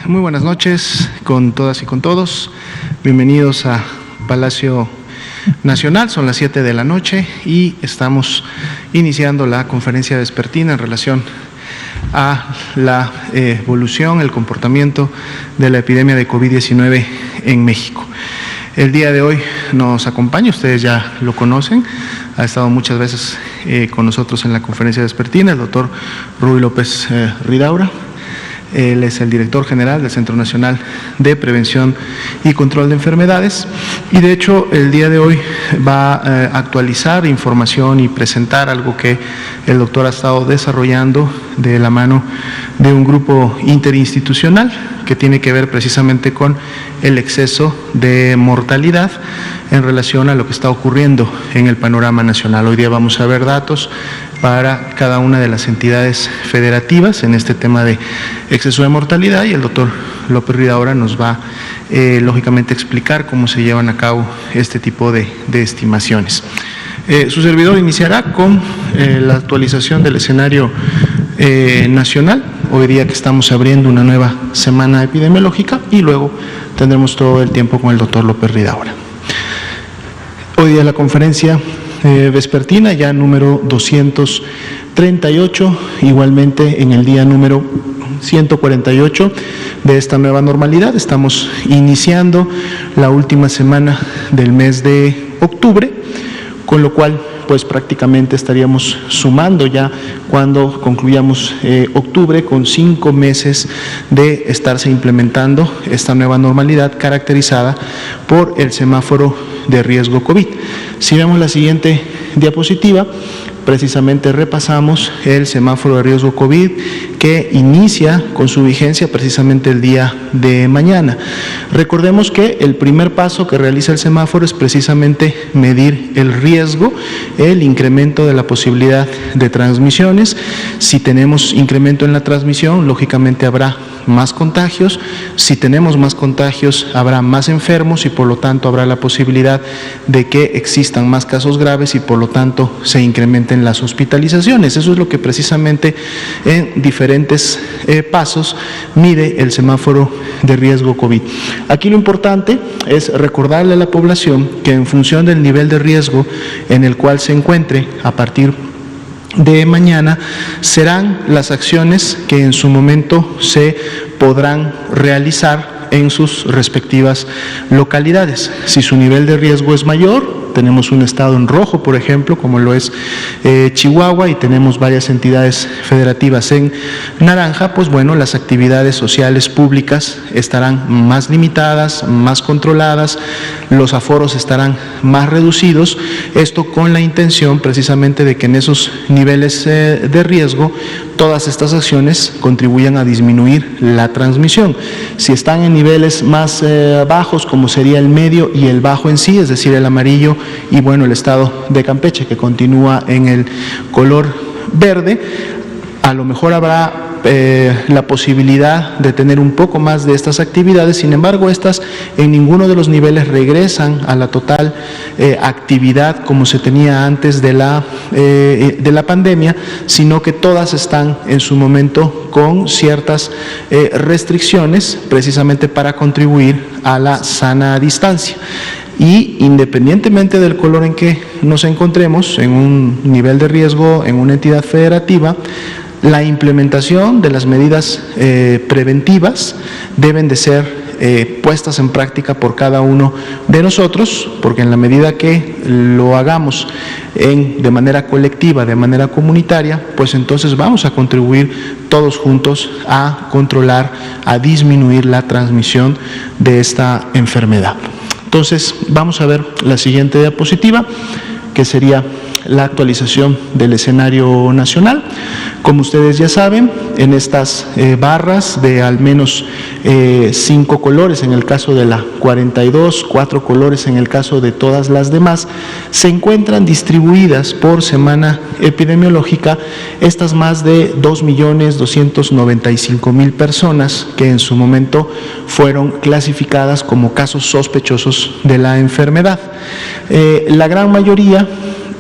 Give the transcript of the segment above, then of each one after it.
Muy buenas noches con todas y con todos. Bienvenidos a Palacio Nacional. Son las 7 de la noche y estamos iniciando la conferencia vespertina en relación a la evolución, el comportamiento de la epidemia de COVID-19 en México. El día de hoy nos acompaña, ustedes ya lo conocen, ha estado muchas veces con nosotros en la conferencia vespertina, el doctor Ruy López Ridaura. Él es el director general del Centro Nacional de Prevención y Control de Enfermedades y de hecho el día de hoy va a actualizar información y presentar algo que el doctor ha estado desarrollando de la mano de un grupo interinstitucional que tiene que ver precisamente con el exceso de mortalidad en relación a lo que está ocurriendo en el panorama nacional. Hoy día vamos a ver datos para cada una de las entidades federativas en este tema de exceso de mortalidad y el doctor López Ridaura nos va lógicamente a explicar cómo se llevan a cabo este tipo de estimaciones. Su servidor iniciará con la actualización del escenario nacional, hoy día que estamos abriendo una nueva semana epidemiológica y luego tendremos todo el tiempo con el doctor López Ridaura. Hoy día la conferencia vespertina, ya número 238, igualmente en el día número 148 de esta nueva normalidad. Estamos iniciando la última semana del mes de octubre, con lo cual pues prácticamente estaríamos sumando ya cuando concluyamos octubre con 5 meses de estarse implementando esta nueva normalidad caracterizada por el semáforo de riesgo COVID. Si vemos la siguiente diapositiva, precisamente repasamos el semáforo de riesgo COVID que inicia con su vigencia precisamente el día de mañana. Recordemos que el primer paso que realiza el semáforo es precisamente medir el riesgo, el incremento de la posibilidad de transmisiones. Si tenemos incremento en la transmisión, lógicamente habrá más contagios. Si tenemos más contagios, habrá más enfermos y por lo tanto habrá la posibilidad de que existan más casos graves y por lo tanto se incrementen las hospitalizaciones. Eso es lo que precisamente en diferentes pasos mide el semáforo de riesgo COVID. Aquí lo importante es recordarle a la población que en función del nivel de riesgo en el cual se encuentre a partir de mañana serán las acciones que en su momento se podrán realizar en sus respectivas localidades. Si su nivel de riesgo es mayor, tenemos un estado en rojo, por ejemplo, como lo es Chihuahua, y tenemos varias entidades federativas en naranja, pues bueno, las actividades sociales públicas estarán más limitadas, más controladas, los aforos estarán más reducidos, esto con la intención precisamente de que en esos niveles de riesgo todas estas acciones contribuyan a disminuir la transmisión. Si están en niveles más bajos, como sería el medio y el bajo en sí, es decir, el amarillo y bueno, el estado de Campeche que continúa en el color verde, a lo mejor habrá la posibilidad de tener un poco más de estas actividades. Sin embargo, estas en ninguno de los niveles regresan a la total actividad como se tenía antes de la pandemia, sino que todas están en su momento con ciertas restricciones precisamente para contribuir a la sana distancia. Y independientemente del color en que nos encontremos, en un nivel de riesgo, en una entidad federativa, la implementación de las medidas preventivas deben de ser puestas en práctica por cada uno de nosotros, porque en la medida que lo hagamos de manera colectiva, de manera comunitaria, pues entonces vamos a contribuir todos juntos a controlar, a disminuir la transmisión de esta enfermedad. Entonces, vamos a ver la siguiente diapositiva, que sería la actualización del escenario nacional. Como ustedes ya saben, en estas barras de al menos 5 colores, en el caso de la 42, 4 colores en el caso de todas las demás, se encuentran distribuidas por semana epidemiológica estas más de 2.295.000 personas que en su momento fueron clasificadas como casos sospechosos de la enfermedad. La gran mayoría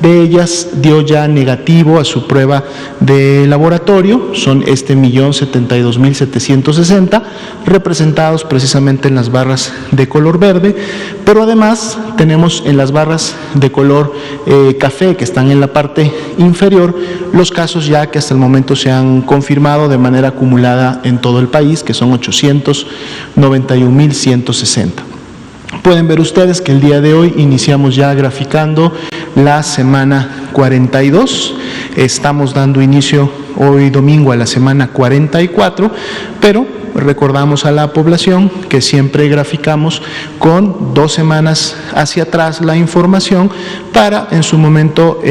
de ellas dio ya negativo a su prueba de laboratorio, son 1.072.760, representados precisamente en las barras de color verde, pero además tenemos en las barras de color café, que están en la parte inferior, los casos ya que hasta el momento se han confirmado de manera acumulada en todo el país, que son 891.160. Pueden ver ustedes que el día de hoy iniciamos ya graficando la semana 42, estamos dando inicio hoy domingo a la semana 44, pero recordamos a la población que siempre graficamos con 2 semanas hacia atrás la información para en su momento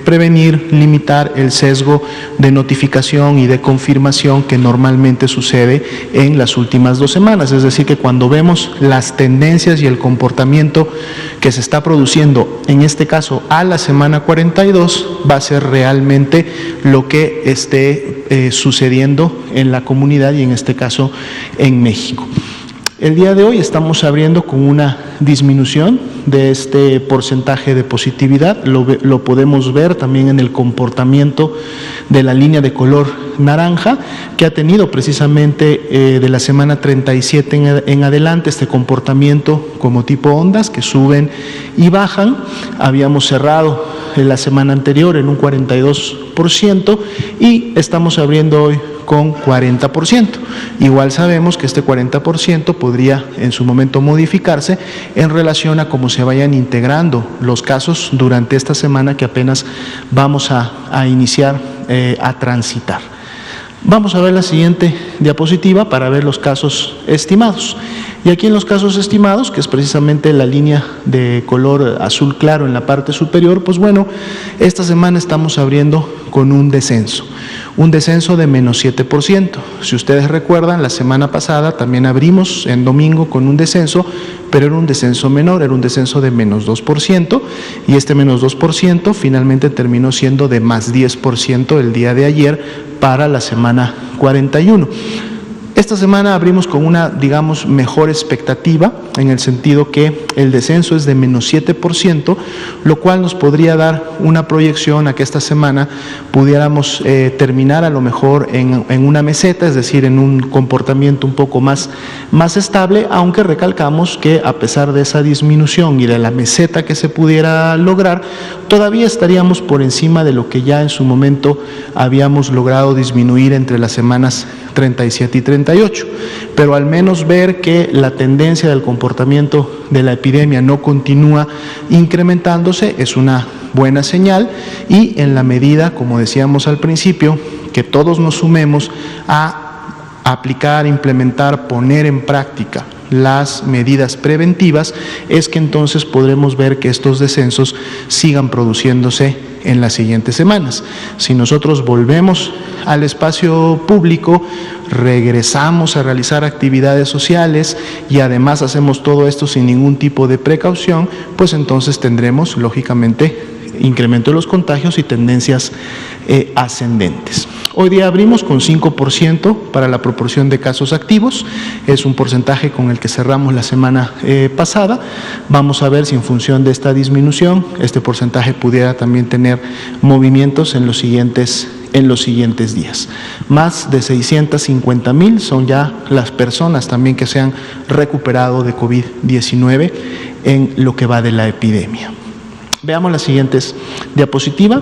prevenir, limitar el sesgo de notificación y de confirmación que normalmente sucede en las últimas 2 semanas. Es decir, que cuando vemos las tendencias y el comportamiento que se está produciendo, en este caso a la semana 42, va a ser realmente lo que esté sucediendo en la comunidad y en este caso en México. El día de hoy estamos abriendo con una disminución de este porcentaje de positividad, lo podemos ver también en el comportamiento de la línea de color naranja, que ha tenido precisamente de la semana 37 en adelante este comportamiento como tipo ondas que suben y bajan. Habíamos cerrado en la semana anterior en un 42% y estamos abriendo hoy con 40%. Igual sabemos que este 40% podría en su momento modificarse en relación a cómo se vayan integrando los casos durante esta semana que apenas vamos a iniciar a transitar. Vamos a ver la siguiente diapositiva para ver los casos estimados. Y aquí en los casos estimados, que es precisamente la línea de color azul claro en la parte superior, pues bueno, esta semana estamos abriendo con un descenso de menos 7%. Si ustedes recuerdan, la semana pasada también abrimos en domingo con un descenso, pero era un descenso menor, era un descenso de menos 2%, y este menos 2% finalmente terminó siendo de más 10% el día de ayer para la semana 41. Esta semana abrimos con una, digamos, mejor expectativa, en el sentido que el descenso es de menos 7%, lo cual nos podría dar una proyección a que esta semana pudiéramos terminar a lo mejor en una meseta, es decir, en un comportamiento un poco más estable, aunque recalcamos que a pesar de esa disminución y de la meseta que se pudiera lograr, todavía estaríamos por encima de lo que ya en su momento habíamos logrado disminuir entre las semanas 37 y 38, pero al menos ver que la tendencia del comportamiento de la epidemia no continúa incrementándose es una buena señal, y en la medida, como decíamos al principio, que todos nos sumemos a aplicar, implementar, poner en práctica las medidas preventivas, es que entonces podremos ver que estos descensos sigan produciéndose en las siguientes semanas. Si nosotros volvemos al espacio público, regresamos a realizar actividades sociales y además hacemos todo esto sin ningún tipo de precaución, pues entonces tendremos, lógicamente, incremento de los contagios y tendencias ascendentes. Hoy día abrimos con 5% para la proporción de casos activos, es un porcentaje con el que cerramos la semana pasada. Vamos a ver si en función de esta disminución este porcentaje pudiera también tener movimientos en los siguientes días. Más de 650,000 son ya las personas también que se han recuperado de COVID-19 en lo que va de la epidemia. Veamos la siguiente diapositiva,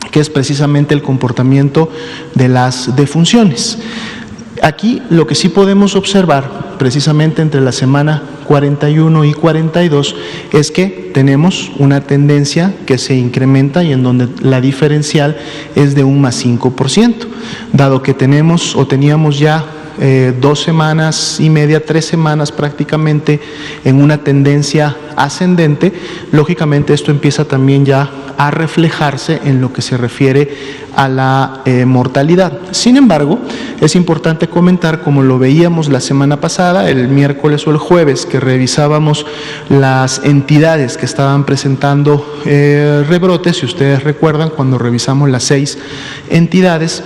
que es precisamente el comportamiento de las defunciones. Aquí lo que sí podemos observar, precisamente entre la semana 41 y 42, es que tenemos una tendencia que se incrementa y en donde la diferencial es de un más 5%, dado que tenemos o teníamos ya 2 semanas y media, 3 semanas prácticamente en una tendencia ascendente. Lógicamente esto empieza también ya a reflejarse en lo que se refiere a la mortalidad. Sin embargo, es importante comentar, como lo veíamos la semana pasada, el miércoles o el jueves, que revisábamos las entidades que estaban presentando rebrotes. Si ustedes recuerdan, cuando revisamos las 6 entidades,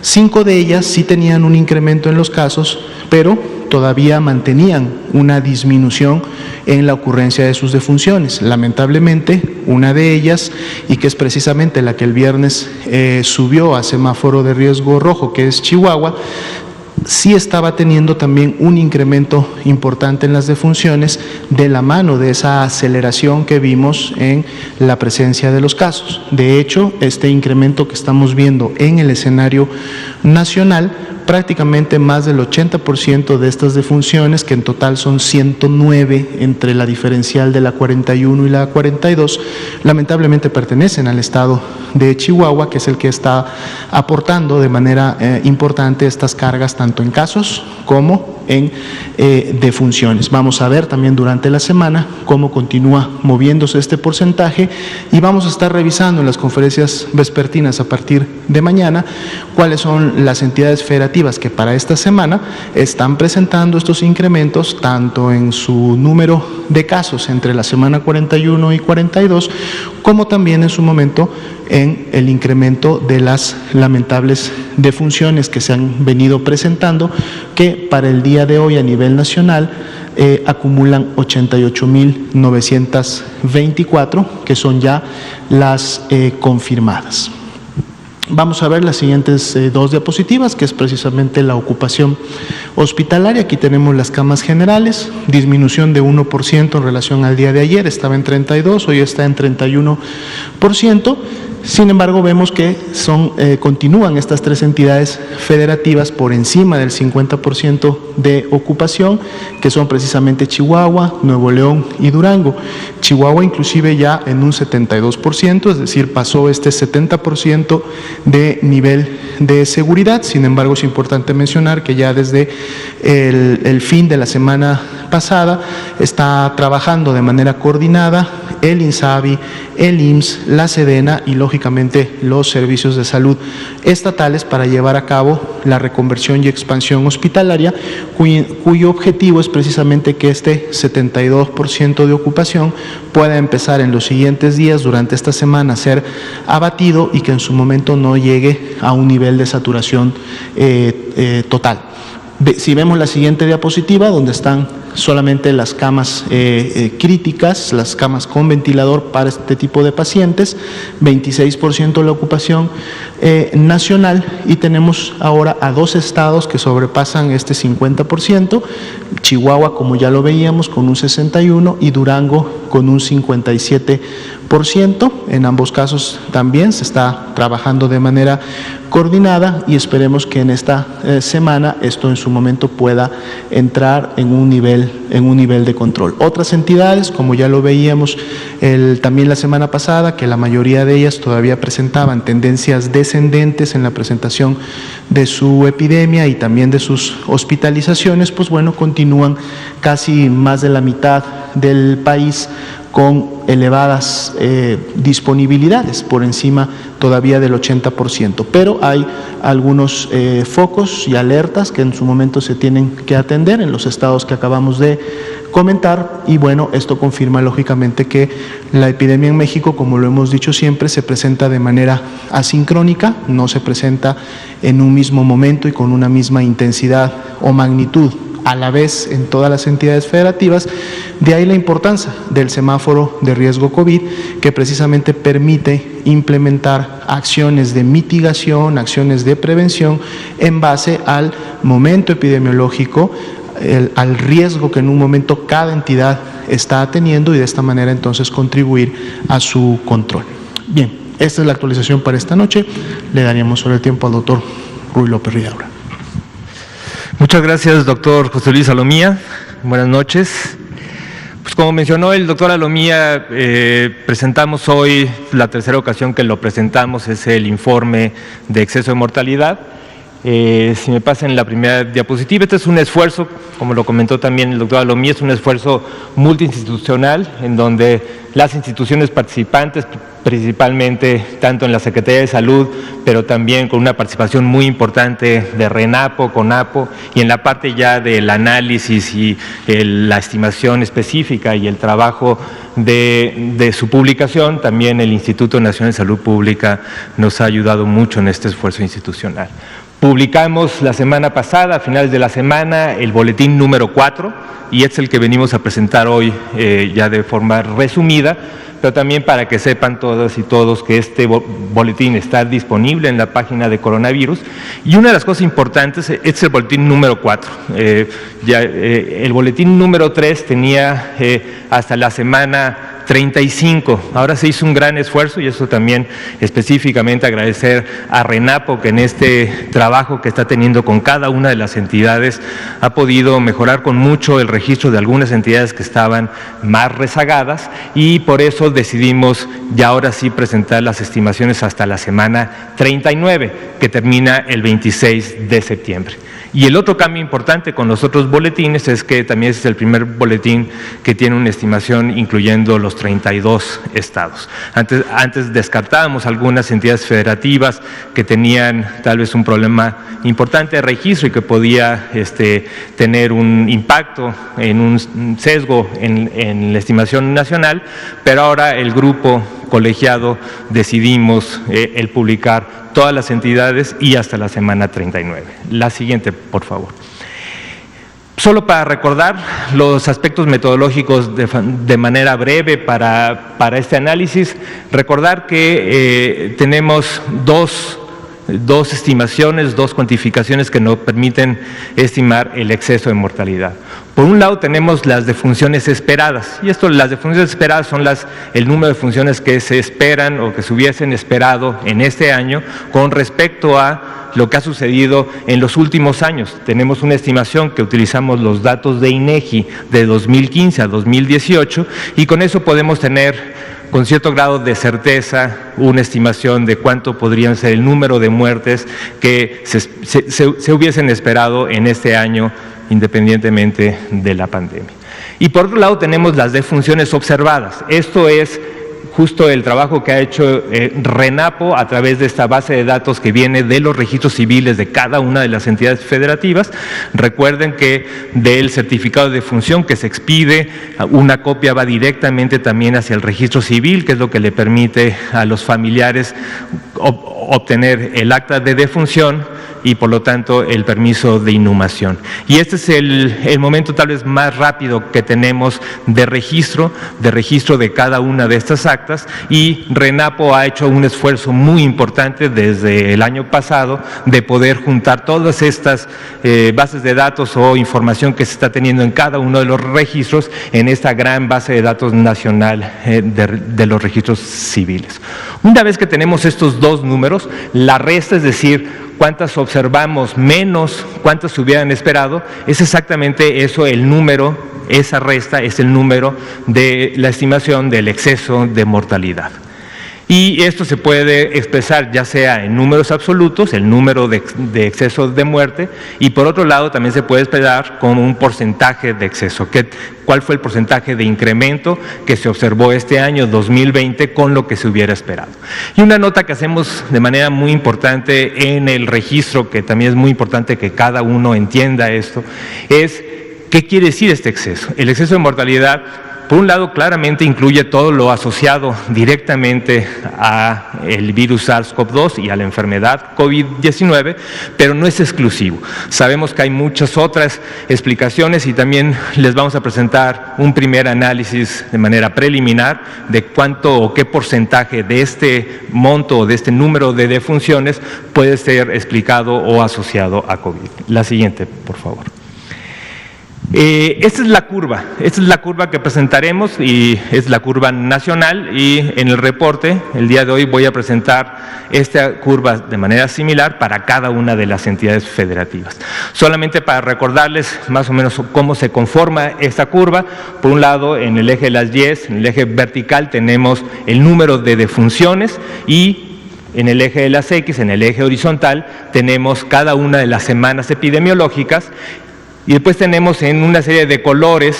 5 de ellas sí tenían un incremento en los casos, pero todavía mantenían una disminución en la ocurrencia de sus defunciones. Lamentablemente, una de ellas, y que es precisamente la que el viernes subió a semáforo de riesgo rojo, que es Chihuahua, sí estaba teniendo también un incremento importante en las defunciones de la mano de esa aceleración que vimos en la presencia de los casos. De hecho, este incremento que estamos viendo en el escenario nacional, prácticamente más del 80% de estas defunciones, que en total son 109 entre la diferencial de la 41 y la 42, lamentablemente pertenecen al estado de Chihuahua, que es el que está aportando de manera importante estas cargas tanto en casos como en defunciones. Vamos a ver también durante la semana cómo continúa moviéndose este porcentaje y vamos a estar revisando en las conferencias vespertinas a partir de mañana cuáles son las entidades federativas que para esta semana están presentando estos incrementos tanto en su número de casos entre la semana 41 y 42 como también en su momento en el incremento de las lamentables defunciones que se han venido presentando, que para el día de hoy a nivel nacional acumulan 88.924, que son ya las confirmadas. Vamos a ver las siguientes dos diapositivas, que es precisamente la ocupación hospitalaria. Aquí tenemos las camas generales, disminución de 1% en relación al día de ayer, estaba en 32, hoy está en 31%. Sin embargo, vemos que continúan estas tres entidades federativas por encima del 50% de ocupación, que son precisamente Chihuahua, Nuevo León y Durango. Chihuahua inclusive ya en un 72%, es decir, pasó este 70% de nivel de seguridad. Sin embargo, es importante mencionar que ya desde el fin de la semana pasada está trabajando de manera coordinada el INSABI, el IMSS, la SEDENA y lógicamente los servicios de salud estatales para llevar a cabo la reconversión y expansión hospitalaria, cuyo objetivo es precisamente que este 72% de ocupación pueda empezar en los siguientes días durante esta semana a ser abatido y que en su momento no llegue a un nivel de saturación total. Si vemos la siguiente diapositiva, donde están solamente las camas críticas, las camas con ventilador para este tipo de pacientes, 26% la ocupación nacional, y tenemos ahora a dos estados que sobrepasan este 50%, Chihuahua, como ya lo veíamos, con un 61% y Durango con un 57%. En ambos casos también se está trabajando de manera coordinada y esperemos que en esta semana esto en su momento pueda entrar en un nivel de control. Otras entidades, como ya lo veíamos también la semana pasada, que la mayoría de ellas todavía presentaban tendencias descendentes en la presentación de su epidemia y también de sus hospitalizaciones, pues bueno, continúan casi más de la mitad del país con elevadas disponibilidades, por encima todavía del 80%. Pero hay algunos focos y alertas que en su momento se tienen que atender en los estados que acabamos de comentar, y bueno, esto confirma lógicamente que la epidemia en México, como lo hemos dicho siempre, se presenta de manera asincrónica, no se presenta en un mismo momento y con una misma intensidad o magnitud a la vez en todas las entidades federativas. De ahí la importancia del semáforo de riesgo COVID, que precisamente permite implementar acciones de mitigación, acciones de prevención en base al momento epidemiológico, al riesgo que en un momento cada entidad está teniendo, y de esta manera entonces contribuir a su control. Bien, esta es la actualización para esta noche. Le daríamos ahora el tiempo al doctor Ruy López Ridaura. Muchas gracias, doctor José Luis Alomía. Buenas noches. Pues como mencionó el doctor Alomía, presentamos hoy, la tercera ocasión que lo presentamos, es el informe de exceso de mortalidad. Si me pasan la primera diapositiva, este es un esfuerzo, como lo comentó también el doctor Alomía, es un esfuerzo multiinstitucional en donde las instituciones participantes, principalmente tanto en la Secretaría de Salud, pero también con una participación muy importante de RENAPO, CONAPO, y en la parte ya del análisis y la estimación específica y el trabajo de su publicación, también el Instituto Nacional de Salud Pública nos ha ayudado mucho en este esfuerzo institucional. Publicamos la semana pasada, a finales de la semana, el boletín número 4, y es el que venimos a presentar hoy ya de forma resumida, pero también para que sepan todas y todos que este boletín está disponible en la página de coronavirus. Y una de las cosas importantes es el boletín número 4. El boletín número 3 tenía hasta la semana 35. Ahora se hizo un gran esfuerzo, y eso también específicamente agradecer a RENAPO, que en este trabajo que está teniendo con cada una de las entidades ha podido mejorar con mucho el registro de algunas entidades que estaban más rezagadas, y por eso decidimos ya ahora sí presentar las estimaciones hasta la semana 39, que termina el 26 de septiembre. Y el otro cambio importante con los otros boletines es que también es el primer boletín que tiene una estimación incluyendo los 32 estados. Antes descartábamos algunas entidades federativas que tenían tal vez un problema importante de registro y que podía tener un impacto en un sesgo en la estimación nacional, pero ahora el grupo colegiado decidimos el publicar todas las entidades y hasta la semana 39. La siguiente, por favor. Solo para recordar los aspectos metodológicos de manera breve para este análisis, recordar que tenemos dos estimaciones, dos cuantificaciones que nos permiten estimar el exceso de mortalidad. Por un lado tenemos las defunciones esperadas, y las defunciones esperadas son el número de defunciones que se esperan o que se hubiesen esperado en este año con respecto a lo que ha sucedido en los últimos años. Tenemos una estimación que utilizamos los datos de INEGI de 2015 a 2018, y con eso podemos tener con cierto grado de certeza una estimación de cuánto podrían ser el número de muertes que se hubiesen esperado en este año independientemente de la pandemia. Y por otro lado tenemos las defunciones observadas. Esto es justo el trabajo que ha hecho RENAPO a través de esta base de datos que viene de los registros civiles de cada una de las entidades federativas. Recuerden que del certificado de defunción que se expide, una copia va directamente también hacia el registro civil, que es lo que le permite a los familiares obtener el acta de defunción y por lo tanto el permiso de inhumación. Y este es el momento tal vez más rápido que tenemos de registro de cada una de estas actas, y RENAPO ha hecho un esfuerzo muy importante desde el año pasado de poder juntar todas estas bases de datos o información que se está teniendo en cada uno de los registros en esta gran base de datos nacional de los registros civiles. Una vez que tenemos estos dos números, la resta, es decir, cuántas observamos menos cuántas se hubieran esperado, es exactamente eso el número, esa resta es el número de la estimación del exceso de mortalidad. Y esto se puede expresar ya sea en números absolutos, el número de exceso de muerte, y por otro lado también se puede expresar como un porcentaje de exceso. ¿Cuál fue el porcentaje de incremento que se observó este año 2020 con lo que se hubiera esperado? Y una nota que hacemos de manera muy importante en el registro, que también es muy importante que cada uno entienda esto, es ¿qué quiere decir este exceso? El exceso de mortalidad, por un lado, claramente incluye todo lo asociado directamente al virus SARS-CoV-2 y a la enfermedad COVID-19, pero no es exclusivo. Sabemos que hay muchas otras explicaciones y también les vamos a presentar un primer análisis de manera preliminar de cuánto o qué porcentaje de este monto o de este número de defunciones puede ser explicado o asociado a COVID. La siguiente, por favor. Esta es la curva que presentaremos y es la curva nacional, y en el reporte el día de hoy voy a presentar esta curva de manera similar para cada una de las entidades federativas. Solamente para recordarles más o menos cómo se conforma esta curva. Por un lado, en el eje de las Y, en el eje vertical tenemos el número de defunciones, y en el eje de las X, en el eje horizontal, tenemos cada una de las semanas epidemiológicas. Y después tenemos en una serie de colores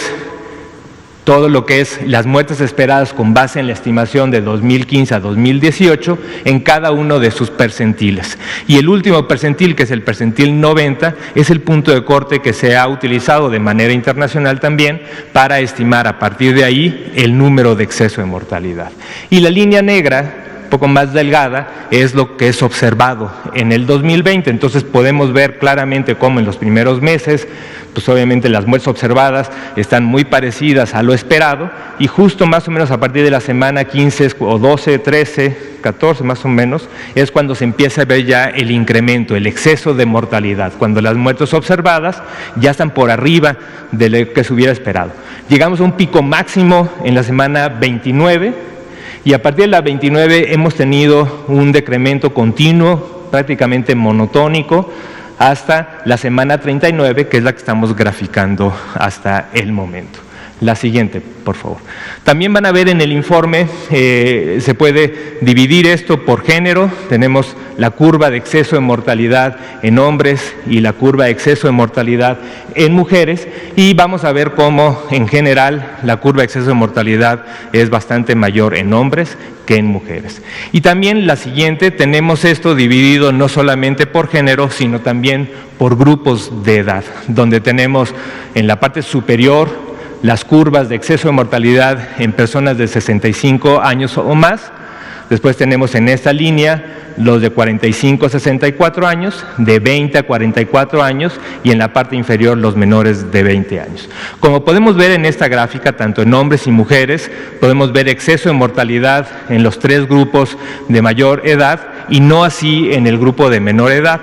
todo lo que es las muertes esperadas con base en la estimación de 2015 a 2018 en cada uno de sus percentiles. Y el último percentil, que es el percentil 90, es el punto de corte que se ha utilizado de manera internacional también para estimar a partir de ahí el número de exceso de mortalidad. Y la línea negra, poco más delgada es lo que es observado en el 2020. Entonces podemos ver claramente cómo en los primeros meses, pues obviamente las muertes observadas están muy parecidas a lo esperado, y justo más o menos a partir de la semana 15 o 12, 13, 14 más o menos, es cuando se empieza a ver ya el incremento, el exceso de mortalidad, cuando las muertes observadas ya están por arriba de lo que se hubiera esperado. Llegamos a un pico máximo en la semana 29, y a partir de la 29 hemos tenido un decremento continuo, prácticamente monotónico, hasta la semana 39, que es la que estamos graficando hasta el momento. La siguiente, por favor. También van a ver en el informe, se puede dividir esto por género. Tenemos la curva de exceso de mortalidad en hombres y la curva de exceso de mortalidad en mujeres, y vamos a ver cómo en general la curva de exceso de mortalidad es bastante mayor en hombres que en mujeres. Y también la siguiente, tenemos esto dividido no solamente por género, sino también por grupos de edad, donde tenemos en la parte superior las curvas de exceso de mortalidad en personas de 65 años o más. Después tenemos en esta línea los de 45 a 64 años, de 20 a 44 años, y en la parte inferior los menores de 20 años. Como podemos ver en esta gráfica, tanto en hombres y mujeres, podemos ver exceso de mortalidad en los tres grupos de mayor edad y no así en el grupo de menor edad.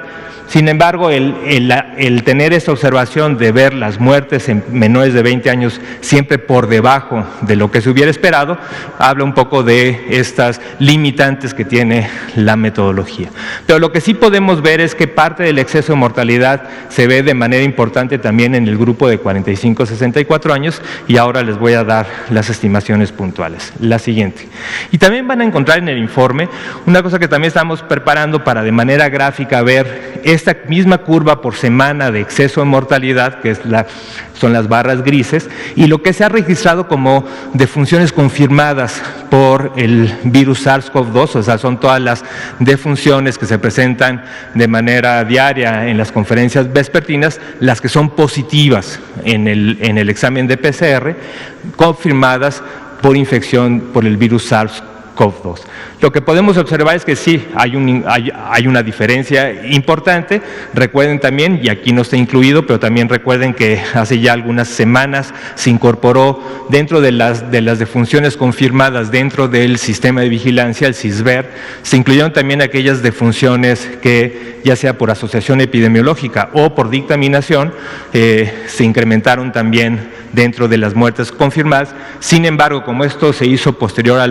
Sin embargo, el tener esta observación de ver las muertes en menores de 20 años siempre por debajo de lo que se hubiera esperado, habla un poco de estas limitantes que tiene la metodología. Pero lo que sí podemos ver es que parte del exceso de mortalidad se ve de manera importante también en el grupo de 45 a 64 años, y ahora les voy a dar las estimaciones puntuales. La siguiente. Y también van a encontrar en el informe una cosa que también estamos preparando para de manera gráfica ver esta misma curva por semana de exceso de mortalidad, que es son las barras grises, y lo que se ha registrado como defunciones confirmadas por el virus SARS-CoV-2, o sea, son todas las defunciones que se presentan de manera diaria en las conferencias vespertinas, las que son positivas en el examen de PCR, confirmadas por infección por el virus SARS-CoV-2. Lo que podemos observar es que sí, hay una diferencia importante. Recuerden también, y aquí no está incluido, pero también recuerden que hace ya algunas semanas se incorporó dentro de las defunciones confirmadas dentro del sistema de vigilancia, el CISVER, se incluyeron también aquellas defunciones que, ya sea por asociación epidemiológica o por dictaminación, se incrementaron también dentro de las muertes confirmadas. Sin embargo, como esto se hizo posterior a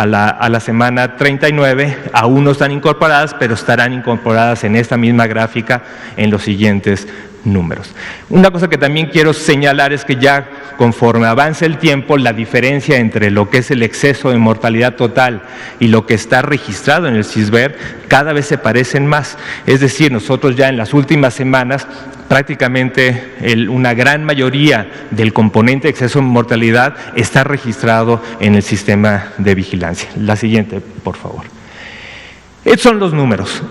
la semana 39, aún no están incorporadas, pero estarán incorporadas en esta misma gráfica en los siguientes números. Una cosa que también quiero señalar es que ya conforme avance el tiempo, la diferencia entre lo que es el exceso de mortalidad total y lo que está registrado en el CISVER cada vez se parecen más. Es decir, nosotros ya en las últimas semanas prácticamente una gran mayoría del componente de exceso de mortalidad está registrado en el sistema de vigilancia. La siguiente, por favor. Estos son los números.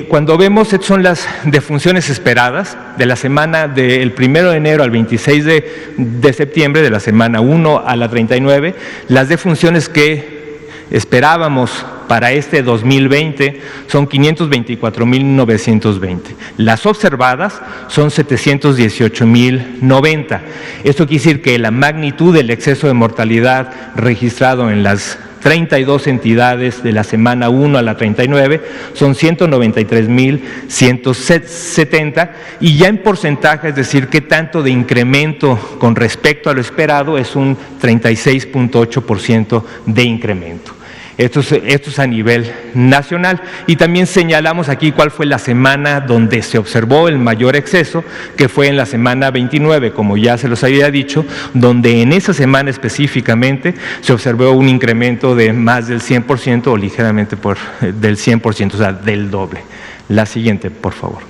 Cuando vemos, estas son las defunciones esperadas de la semana del 1 de enero al 26 de septiembre, de la semana 1 a la 39, las defunciones que esperábamos para este 2020 son 524.920. Las observadas son 718.090. Esto quiere decir que la magnitud del exceso de mortalidad registrado en las 32 entidades de la semana 1 a la 39 son 193.170, y ya en porcentaje, es decir, qué tanto de incremento con respecto a lo esperado, es un 36.8% de incremento. Esto es a nivel nacional, y también señalamos aquí cuál fue la semana donde se observó el mayor exceso, que fue en la semana 29, como ya se los había dicho, donde en esa semana específicamente se observó un incremento de más del 100% o ligeramente del 100%, o sea, del doble. La siguiente, por favor.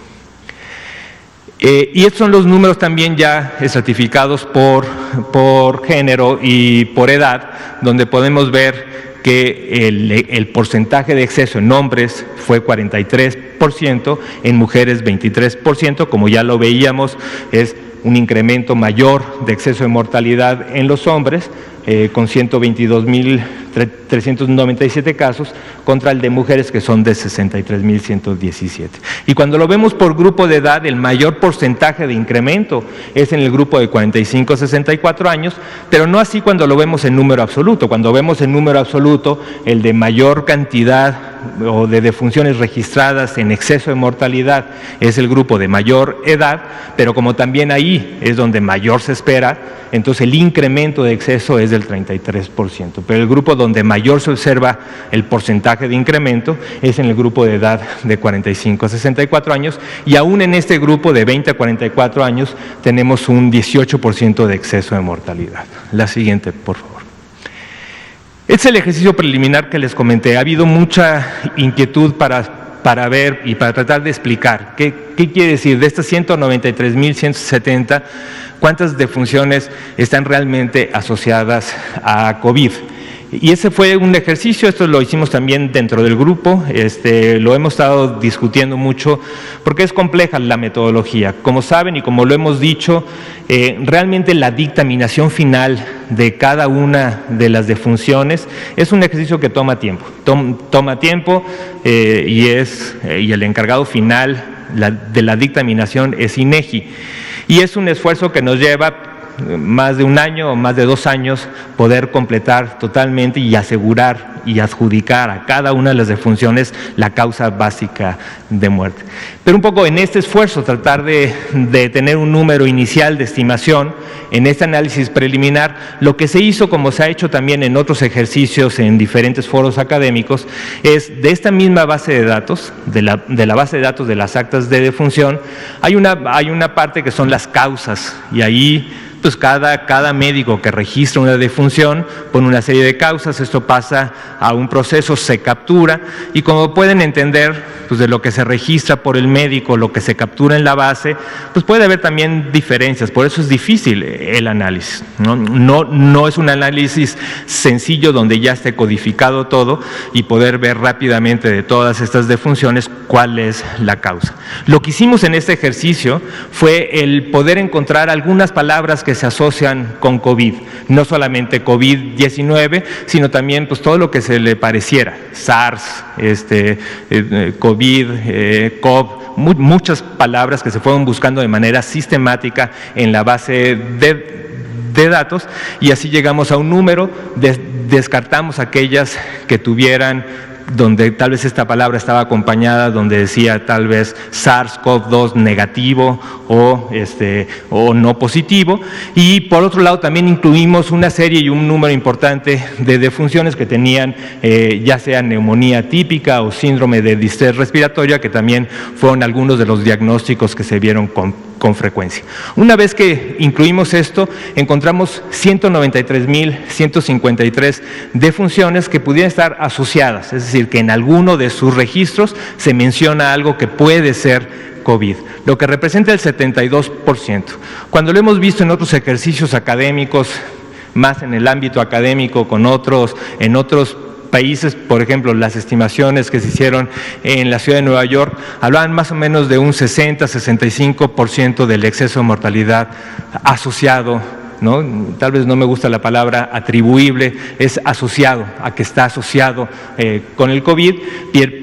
Y estos son los números también ya estratificados por género y por edad, donde podemos ver que el porcentaje de exceso en hombres fue 43%, en mujeres 23%, como ya lo veíamos, es un incremento mayor de exceso de mortalidad en los hombres, con 122.397 casos, contra el de mujeres, que son de 63.117. Y cuando lo vemos por grupo de edad, el mayor porcentaje de incremento es en el grupo de 45 a 64 años, pero no así cuando lo vemos en número absoluto. Cuando vemos en número absoluto, el de mayor cantidad o de defunciones registradas en exceso de mortalidad es el grupo de mayor edad, pero como también ahí es donde mayor se espera, entonces el incremento de exceso es del 33%, pero el grupo donde mayor se observa el porcentaje de incremento es en el grupo de edad de 45 a 64 años, y aún en este grupo de 20 a 44 años tenemos un 18% de exceso de mortalidad. La siguiente, por favor. Este es el ejercicio preliminar que les comenté. Ha habido mucha inquietud para ver y para tratar de explicar qué quiere decir de estas 193.170, cuántas defunciones están realmente asociadas a COVID. Y ese fue un ejercicio, esto lo hicimos también dentro del grupo, lo hemos estado discutiendo mucho porque es compleja la metodología. Como saben y como lo hemos dicho, realmente la dictaminación final de cada una de las defunciones es un ejercicio que toma tiempo. Toma tiempo y el encargado final de la dictaminación es INEGI. Y es un esfuerzo que nos lleva más de un año o más de 2 años poder completar totalmente y asegurar y adjudicar a cada una de las defunciones la causa básica de muerte. Pero un poco en este esfuerzo, tratar de tener un número inicial de estimación, en este análisis preliminar, lo que se hizo, como se ha hecho también en otros ejercicios en diferentes foros académicos, es de esta misma base de datos, de la base de datos de las actas de defunción, hay una parte que son las causas, y ahí pues cada médico que registra una defunción pone una serie de causas, esto pasa a un proceso, se captura, y como pueden entender, pues de lo que se registra por el médico, lo que se captura en la base, pues puede haber también diferencias, por eso es difícil el análisis, no es un análisis sencillo donde ya esté codificado todo y poder ver rápidamente de todas estas defunciones cuál es la causa. Lo que hicimos en este ejercicio fue el poder encontrar algunas palabras que se asocian con COVID, no solamente COVID-19, sino también pues todo lo que se le pareciera, SARS, COVID, COV, muchas palabras que se fueron buscando de manera sistemática en la base de datos, y así llegamos a un número, descartamos aquellas que tuvieran donde tal vez esta palabra estaba acompañada, donde decía tal vez SARS-CoV-2 negativo o no positivo, y por otro lado también incluimos una serie y un número importante de defunciones que tenían ya sea neumonía típica o síndrome de distrés respiratoria, que también fueron algunos de los diagnósticos que se vieron con frecuencia. Una vez que incluimos esto, encontramos 193.153 defunciones que pudieran estar asociadas, es decir, que en alguno de sus registros se menciona algo que puede ser COVID, lo que representa el 72%. Cuando lo hemos visto en otros ejercicios académicos, más en el ámbito académico, en otros países, por ejemplo, las estimaciones que se hicieron en la ciudad de Nueva York hablaban más o menos de un 60-65% del exceso de mortalidad asociado, ¿no? Tal vez no me gusta la palabra atribuible, es asociado, a que está asociado con el COVID,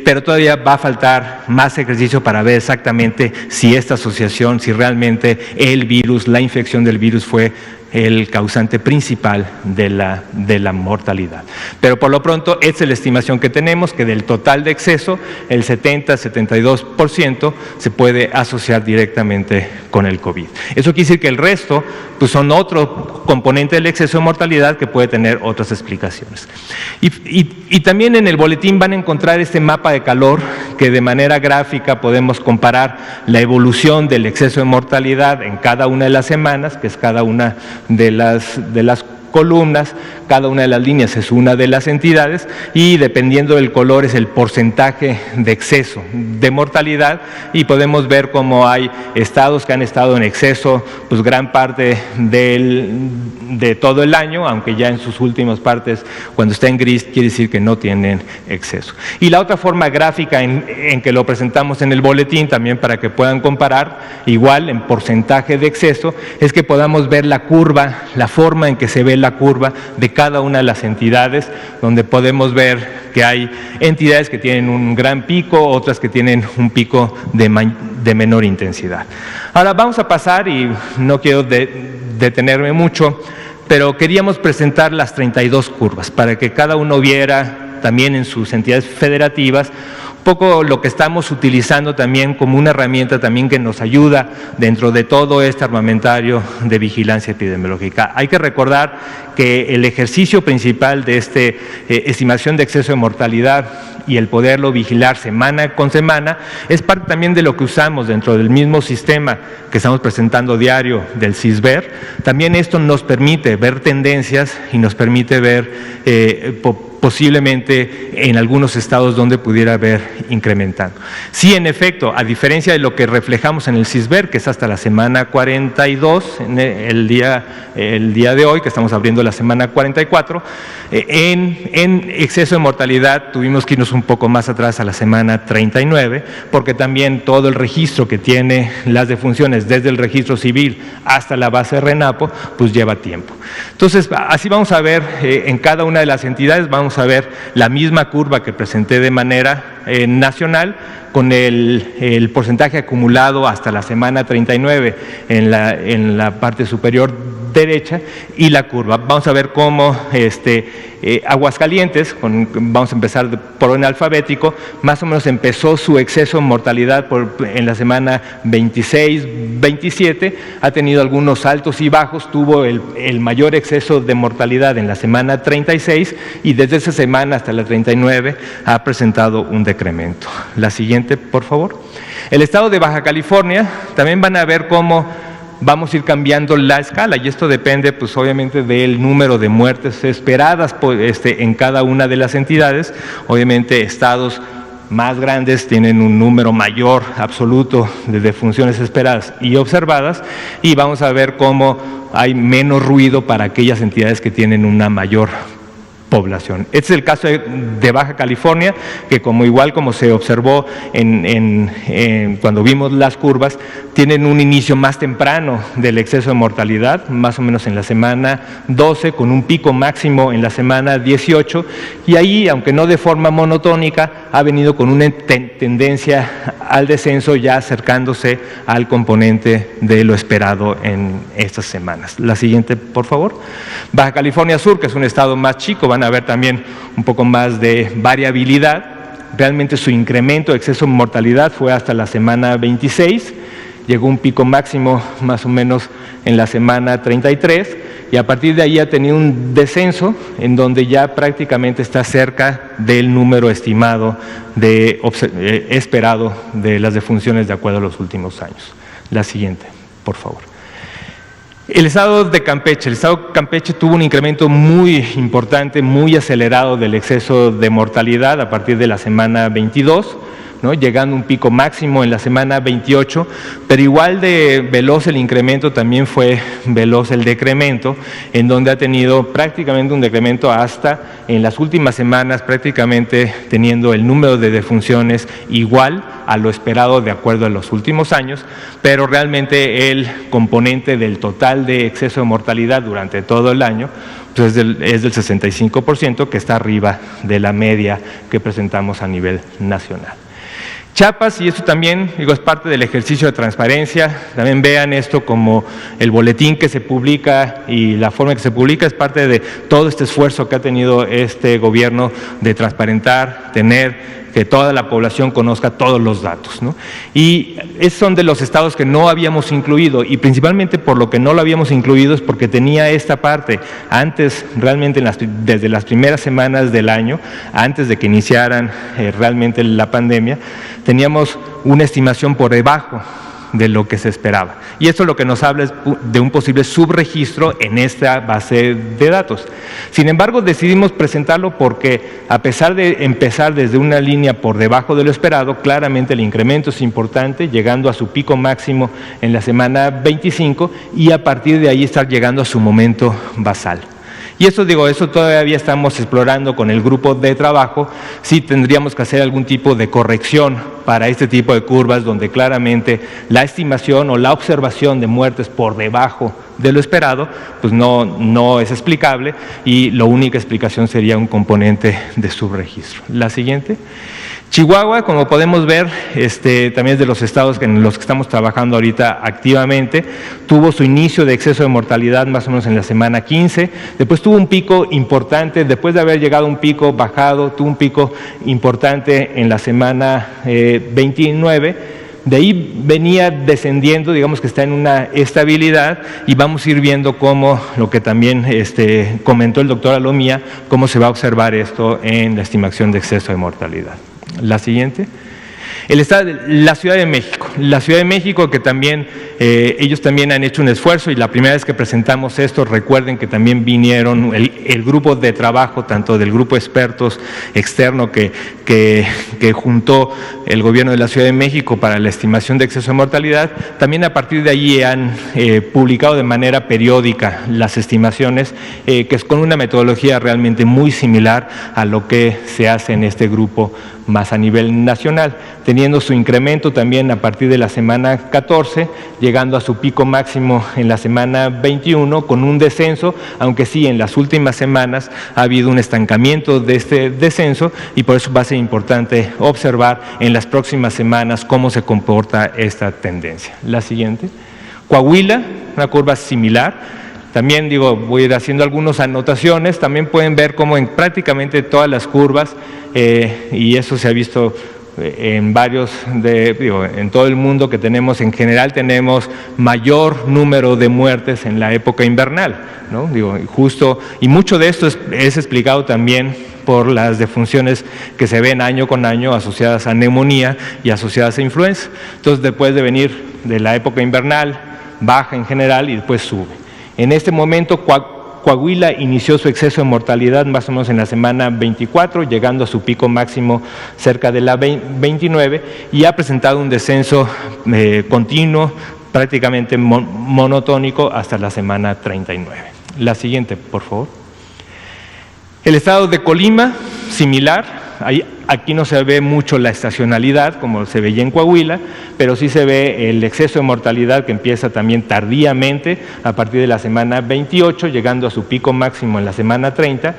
pero todavía va a faltar más ejercicio para ver exactamente si esta asociación, si realmente el virus, la infección del virus fue el causante principal de la mortalidad. Pero por lo pronto, esta es la estimación que tenemos, que del total de exceso, el 70-72% se puede asociar directamente con el COVID. Eso quiere decir que el resto pues son otro componente del exceso de mortalidad que puede tener otras explicaciones. Y también en el boletín van a encontrar este mapa de calor que de manera gráfica podemos comparar la evolución del exceso de mortalidad en cada una de las semanas, que es cada una de las columnas, cada una de las líneas es una de las entidades, y dependiendo del color es el porcentaje de exceso de mortalidad, y podemos ver cómo hay estados que han estado en exceso pues gran parte de todo el año, aunque ya en sus últimas partes, cuando está en gris, quiere decir que no tienen exceso. Y la otra forma gráfica en que lo presentamos en el boletín, también para que puedan comparar, igual en porcentaje de exceso, es que podamos ver la curva, la forma en que se ve la la curva de cada una de las entidades, donde podemos ver que hay entidades que tienen un gran pico, otras que tienen un pico de menor intensidad. Ahora vamos a pasar, y no quiero detenerme mucho, pero queríamos presentar las 32 curvas para que cada uno viera también en sus entidades federativas un poco lo que estamos utilizando también como una herramienta también que nos ayuda dentro de todo este armamentario de vigilancia epidemiológica. Hay que recordar que el ejercicio principal de esta estimación de exceso de mortalidad y el poderlo vigilar semana con semana es parte también de lo que usamos dentro del mismo sistema que estamos presentando diario del CISBER. También esto nos permite ver tendencias y nos permite ver posiblemente en algunos estados donde pudiera haber incrementando. Sí, en efecto, a diferencia de lo que reflejamos en el CISBER, que es hasta la semana 42, el día de hoy, que estamos abriendo la semana 44, en exceso de mortalidad tuvimos que irnos un poco más atrás a la semana 39, porque también todo el registro que tiene las defunciones desde el registro civil hasta la base RENAPO, pues lleva tiempo. Entonces, así vamos a ver en cada una de las entidades, vamos a ver la misma curva que presenté de manera nacional, con el porcentaje acumulado hasta la semana 39 en la parte superior derecha y la curva. Vamos a ver cómo Aguascalientes, vamos a empezar por orden alfabético, más o menos empezó su exceso de mortalidad en la semana 26, 27, ha tenido algunos altos y bajos, tuvo el mayor exceso de mortalidad en la semana 36 y desde esa semana hasta la 39 ha presentado un decremento. La siguiente, por favor. El estado de Baja California, también van a ver cómo vamos a ir cambiando la escala, y esto depende pues obviamente del número de muertes esperadas en cada una de las entidades. Obviamente estados más grandes tienen un número mayor absoluto de defunciones esperadas y observadas, y vamos a ver cómo hay menos ruido para aquellas entidades que tienen una mayor población. Este es el caso de Baja California, que igual como se observó cuando vimos las curvas, tienen un inicio más temprano del exceso de mortalidad, más o menos en la semana 12, con un pico máximo en la semana 18, y ahí, aunque no de forma monotónica, ha venido con una tendencia al descenso, ya acercándose al componente de lo esperado en estas semanas. La siguiente, por favor. Baja California Sur, que es un estado más chico, van a ver también un poco más de variabilidad. Realmente su incremento de exceso de mortalidad fue hasta la semana 26, llegó un pico máximo más o menos en la semana 33, y a partir de ahí ha tenido un descenso en donde ya prácticamente está cerca del número estimado esperado de las defunciones de acuerdo a los últimos años. La siguiente, por favor. El estado de Campeche. El estado de Campeche tuvo un incremento muy importante, muy acelerado del exceso de mortalidad a partir de la semana 22, ¿no? Llegando a un pico máximo en la semana 28, pero igual de veloz el incremento también fue veloz el decremento, en donde ha tenido prácticamente un decremento hasta en las últimas semanas, prácticamente teniendo el número de defunciones igual a lo esperado de acuerdo a los últimos años, pero realmente el componente del total de exceso de mortalidad durante todo el año pues es del 65%, que está arriba de la media que presentamos a nivel nacional. Chiapas, y esto también es parte del ejercicio de transparencia, también vean esto como el boletín que se publica y la forma en que se publica es parte de todo este esfuerzo que ha tenido este gobierno de transparentar, que toda la población conozca todos los datos, ¿no? Y esos son de los estados que no habíamos incluido, y principalmente por lo que no lo habíamos incluido es porque tenía esta parte. Antes, realmente desde las primeras semanas del año, antes de que iniciaran realmente la pandemia, teníamos una estimación por debajo de lo que se esperaba. Y esto lo que nos habla es de un posible subregistro en esta base de datos. Sin embargo, decidimos presentarlo porque, a pesar de empezar desde una línea por debajo de lo esperado, claramente el incremento es importante, llegando a su pico máximo en la semana 25 y a partir de ahí estar llegando a su momento basal. Y eso todavía estamos explorando con el grupo de trabajo, si tendríamos que hacer algún tipo de corrección para este tipo de curvas donde claramente la estimación o la observación de muertes por debajo de lo esperado, pues no es explicable y la única explicación sería un componente de subregistro. La siguiente. Chihuahua, como podemos ver, también es de los estados en los que estamos trabajando ahorita activamente, tuvo su inicio de exceso de mortalidad más o menos en la semana 15, después tuvo un pico importante, después de haber llegado a un pico bajado, tuvo un pico importante en la semana 29, de ahí venía descendiendo, digamos que está en una estabilidad y vamos a ir viendo cómo, lo que también comentó el doctor Alomía, cómo se va a observar esto en la estimación de exceso de mortalidad. La siguiente. La Ciudad de México. La Ciudad de México que también, ellos también han hecho un esfuerzo y la primera vez que presentamos esto, recuerden que también vinieron el grupo de trabajo, tanto del grupo de expertos externo que juntó el gobierno de la Ciudad de México para la estimación de exceso de mortalidad, también a partir de allí han publicado de manera periódica las estimaciones, que es con una metodología realmente muy similar a lo que se hace en este grupo más a nivel nacional, teniendo su incremento también a partir de la semana 14, llegando a su pico máximo en la semana 21, con un descenso, aunque sí en las últimas semanas ha habido un estancamiento de este descenso y por eso va a ser importante observar en las próximas semanas cómo se comporta esta tendencia. La siguiente. Coahuila, una curva similar. También voy a ir haciendo algunas anotaciones, también pueden ver cómo en prácticamente todas las curvas, y eso se ha visto en varios, en todo el mundo que tenemos, en general tenemos mayor número de muertes en la época invernal, ¿no? Y mucho de esto es explicado también por las defunciones que se ven año con año asociadas a neumonía y asociadas a influenza. Entonces, después de venir de la época invernal, baja en general y después sube. En este momento, Coahuila inició su exceso de mortalidad más o menos en la semana 24, llegando a su pico máximo cerca de la 29 y ha presentado un descenso continuo, prácticamente monotónico hasta la semana 39. La siguiente, por favor. El estado de Colima, similar. Aquí no se ve mucho la estacionalidad como se veía en Coahuila, pero sí se ve el exceso de mortalidad que empieza también tardíamente a partir de la semana 28, llegando a su pico máximo en la semana 30.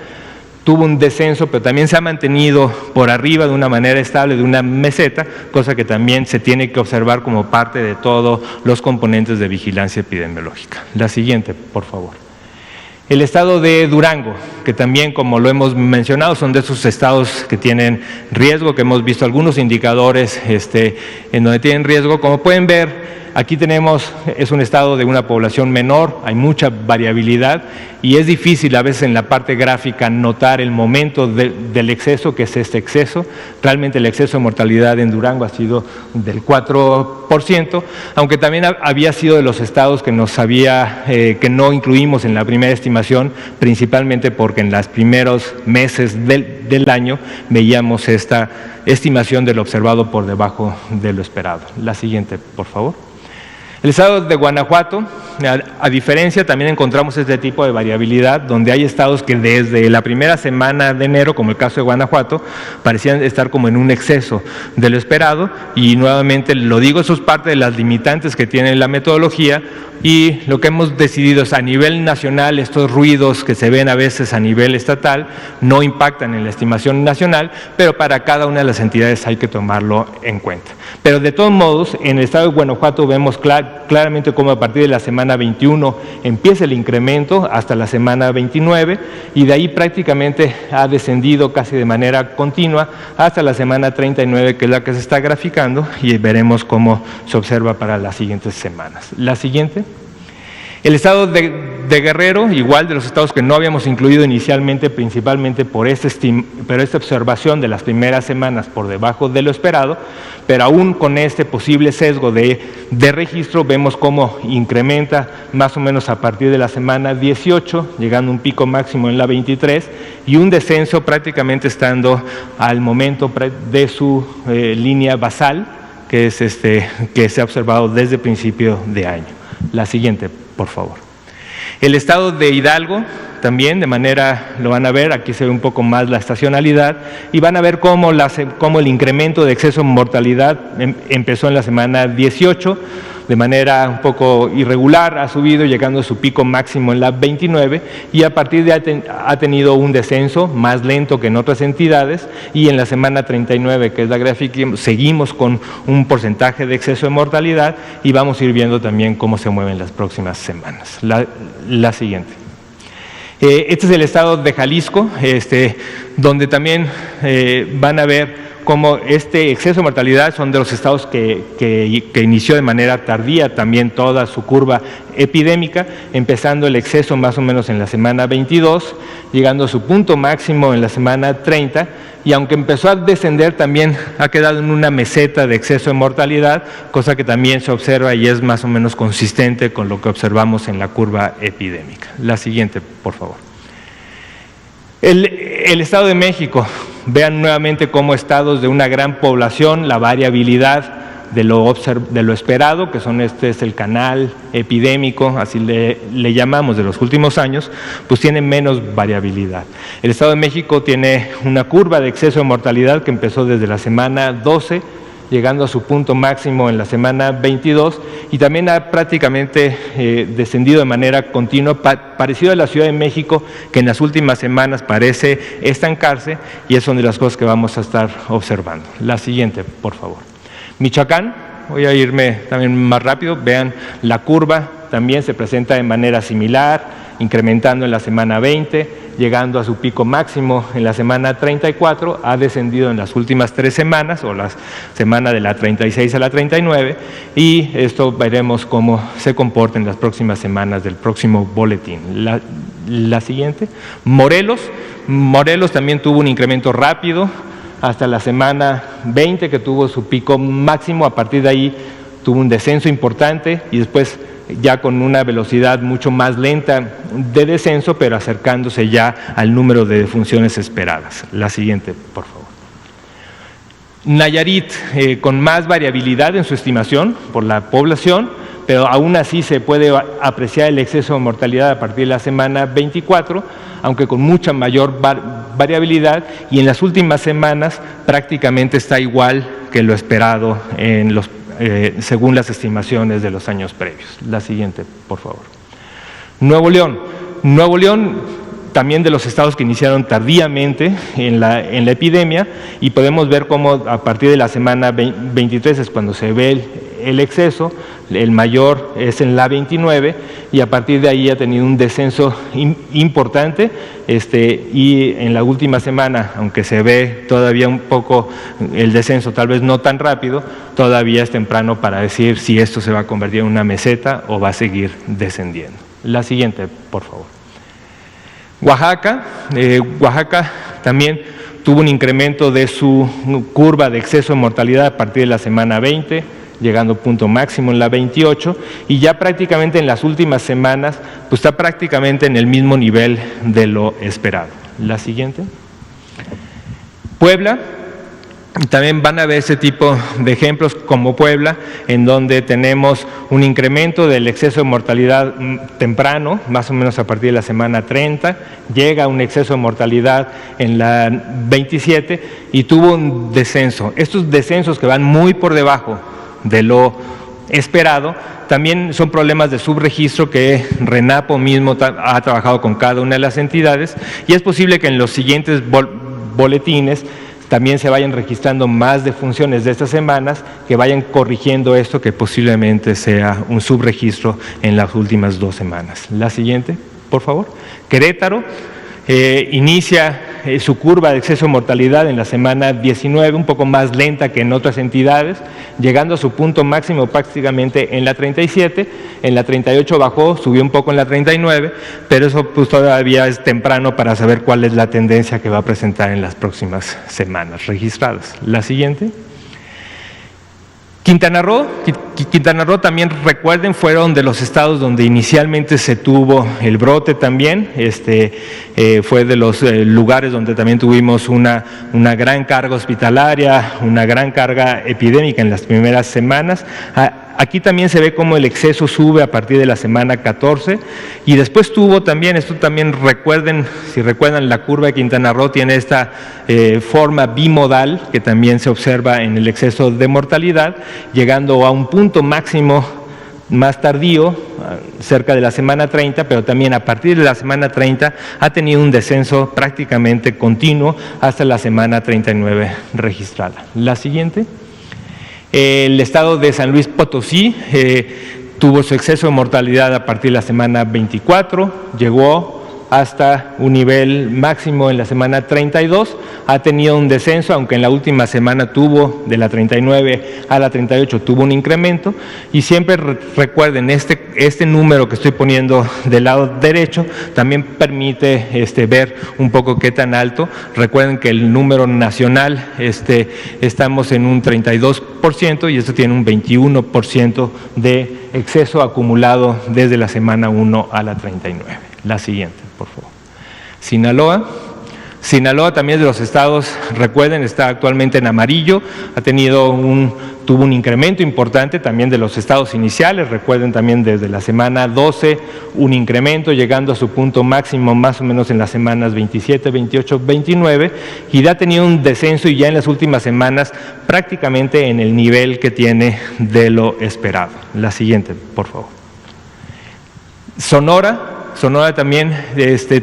Tuvo un descenso, pero también se ha mantenido por arriba de una manera estable, de una meseta, cosa que también se tiene que observar como parte de todos los componentes de vigilancia epidemiológica. La siguiente, por favor. El estado de Durango, que también, como lo hemos mencionado, son de esos estados que tienen riesgo, que hemos visto algunos indicadores en donde tienen riesgo. Como pueden ver, aquí es un estado de una población menor, hay mucha variabilidad y es difícil a veces en la parte gráfica notar el momento del exceso, que es este exceso. Realmente el exceso de mortalidad en Durango ha sido del 4%, aunque también había sido de los estados que que no incluimos en la primera estimación, principalmente porque en los primeros meses del año veíamos esta estimación de lo observado por debajo de lo esperado. La siguiente, por favor. El estado de Guanajuato, a diferencia, también encontramos este tipo de variabilidad, donde hay estados que desde la primera semana de enero, como el caso de Guanajuato, parecían estar como en un exceso de lo esperado, y nuevamente lo digo, eso es parte de las limitantes que tiene la metodología, y lo que hemos decidido es a nivel nacional, estos ruidos que se ven a veces a nivel estatal no impactan en la estimación nacional, pero para cada una de las entidades hay que tomarlo en cuenta. Pero de todos modos, en el estado de Guanajuato vemos claramente cómo a partir de la semana 21 empieza el incremento hasta la semana 29 y de ahí prácticamente ha descendido casi de manera continua hasta la semana 39, que es la que se está graficando, y veremos cómo se observa para las siguientes semanas. La siguiente. El estado de Guerrero, igual de los estados que no habíamos incluido inicialmente, principalmente por esta observación de las primeras semanas por debajo de lo esperado, pero aún con este posible sesgo de registro, vemos cómo incrementa más o menos a partir de la semana 18, llegando a un pico máximo en la 23, y un descenso prácticamente estando al momento de su línea basal, que es que se ha observado desde principio de año. La siguiente, por favor. El estado de Hidalgo también, de manera, lo van a ver, aquí se ve un poco más la estacionalidad, y van a ver cómo el incremento de exceso de mortalidad empezó en la semana 18, de manera un poco irregular, ha subido llegando a su pico máximo en la 29 y a partir de ahí ha tenido un descenso más lento que en otras entidades, y en la semana 39, que es la gráfica, seguimos con un porcentaje de exceso de mortalidad y vamos a ir viendo también cómo se mueven las próximas semanas. La siguiente. Este es el estado de Jalisco, donde también van a ver cómo este exceso de mortalidad son de los estados que inició de manera tardía también toda su curva epidémica, empezando el exceso más o menos en la semana 22, llegando a su punto máximo en la semana 30, y aunque empezó a descender también ha quedado en una meseta de exceso de mortalidad, cosa que también se observa y es más o menos consistente con lo que observamos en la curva epidémica. La siguiente, por favor. El Estado de México, vean nuevamente cómo estados de una gran población, la variabilidad de lo esperado, que este es el canal epidémico, así le llamamos, de los últimos años, pues tiene menos variabilidad. El Estado de México tiene una curva de exceso de mortalidad que empezó desde la semana 12, llegando a su punto máximo en la semana 22, y también ha prácticamente descendido de manera continua, parecido a la Ciudad de México, que en las últimas semanas parece estancarse, y es una de las cosas que vamos a estar observando. La siguiente, por favor. Michoacán, voy a irme también más rápido, vean la curva, también se presenta de manera similar, incrementando en la semana 20, llegando a su pico máximo en la semana 34, ha descendido en las últimas 3 semanas, o la semana de la 36 a la 39, y esto veremos cómo se comporta en las próximas semanas del próximo boletín. La siguiente. Morelos también tuvo un incremento rápido hasta la semana 20, que tuvo su pico máximo. A partir de ahí tuvo un descenso importante y después ya con una velocidad mucho más lenta de descenso, pero acercándose ya al número de defunciones esperadas. La siguiente, por favor. Nayarit, con más variabilidad en su estimación por la población, pero aún así se puede apreciar el exceso de mortalidad a partir de la semana 24, aunque con mucha mayor variabilidad, y en las últimas semanas prácticamente está igual que lo esperado según las estimaciones de los años previos. La siguiente, por favor. Nuevo León, también de los estados que iniciaron tardíamente en la epidemia, y podemos ver cómo a partir de la semana 23 es cuando se ve el exceso, el mayor es en la 29, y a partir de ahí ha tenido un descenso importante, y en la última semana, aunque se ve todavía un poco el descenso, tal vez no tan rápido, todavía es temprano para decir si esto se va a convertir en una meseta o va a seguir descendiendo. La siguiente, por favor. Oaxaca también tuvo un incremento de su curva de exceso de mortalidad a partir de la semana 20, llegando a punto máximo en la 28, y ya prácticamente en las últimas semanas pues está prácticamente en el mismo nivel de lo esperado. La siguiente. Puebla. También van a ver ese tipo de ejemplos como Puebla, en donde tenemos un incremento del exceso de mortalidad temprano, más o menos a partir de la semana 30, llega a un exceso de mortalidad en la 27 y tuvo un descenso. Estos descensos que van muy por debajo de lo esperado también son problemas de subregistro que RENAPO mismo ha trabajado con cada una de las entidades, y es posible que en los siguientes boletines también se vayan registrando más defunciones de estas semanas, que vayan corrigiendo esto, que posiblemente sea un subregistro en las últimas 2 semanas. La siguiente, por favor. Querétaro inicia su curva de exceso de mortalidad en la semana 19, un poco más lenta que en otras entidades, llegando a su punto máximo prácticamente en la 37, en la 38 bajó, subió un poco en la 39, pero eso pues todavía es temprano para saber cuál es la tendencia que va a presentar en las próximas semanas registradas. La siguiente. Quintana Roo también, recuerden, fueron de los estados donde inicialmente se tuvo el brote también, fue de los lugares donde también tuvimos una gran carga hospitalaria, una gran carga epidémica en las primeras semanas. Aquí también se ve cómo el exceso sube a partir de la semana 14 y después tuvo también, esto también recuerden, si recuerdan, la curva de Quintana Roo tiene esta forma bimodal que también se observa en el exceso de mortalidad, llegando a un punto máximo más tardío, cerca de la semana 30, pero también a partir de la semana 30 ha tenido un descenso prácticamente continuo hasta la semana 39 registrada. La siguiente. El estado de San Luis Potosí tuvo su exceso de mortalidad a partir de la semana 24, llegó hasta un nivel máximo en la semana 32, ha tenido un descenso, aunque en la última semana tuvo, de la 39 a la 38, tuvo un incremento, y siempre recuerden, este número que estoy poniendo del lado derecho también permite ver un poco qué tan alto. Recuerden que el número nacional, estamos en un 32% y esto tiene un 21% de exceso acumulado desde la semana 1 a la 39. La siguiente, por favor. Sinaloa. Sinaloa también es de los estados, recuerden, está actualmente en amarillo, tuvo un incremento importante también de los estados iniciales, recuerden también desde la semana 12 un incremento llegando a su punto máximo más o menos en las semanas 27, 28, 29 y ha tenido un descenso y ya en las últimas semanas prácticamente en el nivel que tiene de lo esperado. La siguiente, por favor. Sonora también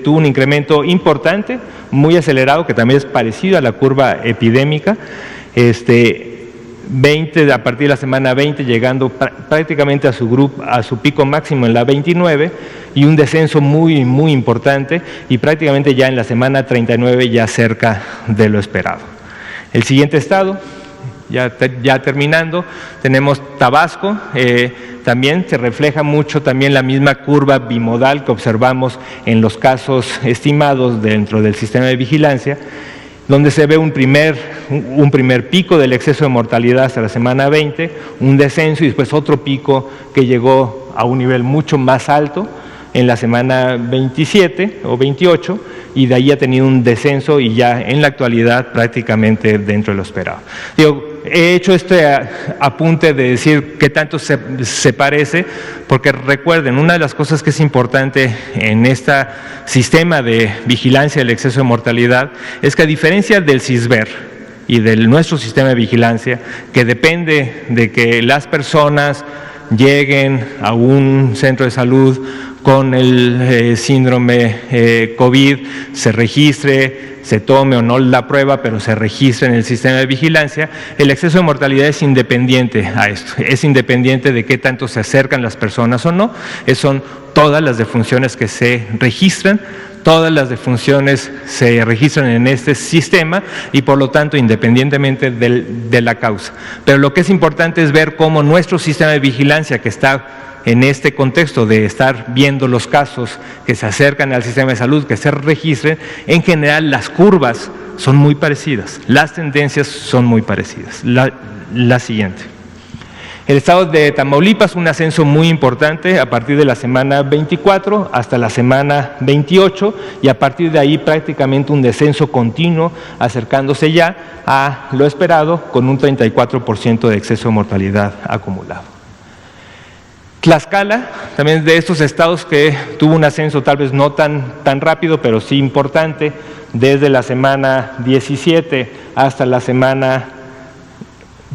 tuvo un incremento importante, muy acelerado, que también es parecido a la curva epidémica, a partir de la semana 20 llegando prácticamente a su pico máximo en la 29 y un descenso muy, muy importante y prácticamente ya en la semana 39 ya cerca de lo esperado. El siguiente estado, ya terminando, tenemos Tabasco. También se refleja mucho también la misma curva bimodal que observamos en los casos estimados dentro del sistema de vigilancia, donde se ve un primer pico del exceso de mortalidad hasta la semana 20, un descenso y después otro pico que llegó a un nivel mucho más alto en la semana 27 o 28 y de ahí ha tenido un descenso y ya en la actualidad prácticamente dentro de lo esperado. He hecho este apunte de decir qué tanto se parece, porque recuerden, una de las cosas que es importante en este sistema de vigilancia del exceso de mortalidad es que a diferencia del CISBER y de nuestro sistema de vigilancia, que depende de que las personas lleguen a un centro de salud con el síndrome COVID, se registre, se tome o no la prueba, pero se registre en el sistema de vigilancia, el exceso de mortalidad es independiente a esto, es independiente de qué tanto se acercan las personas o no, son todas las defunciones que se registran, todas las defunciones se registran en este sistema y por lo tanto independientemente de la causa. Pero lo que es importante es ver cómo nuestro sistema de vigilancia, que está en este contexto de estar viendo los casos que se acercan al sistema de salud, que se registren, en general las curvas son muy parecidas, las tendencias son muy parecidas. La siguiente. El estado de Tamaulipas, un ascenso muy importante a partir de la semana 24 hasta la semana 28 y a partir de ahí prácticamente un descenso continuo acercándose ya a lo esperado con un 34% de exceso de mortalidad acumulado. Tlaxcala, también de estos estados que tuvo un ascenso tal vez no tan rápido, pero sí importante, desde la semana 17 hasta la semana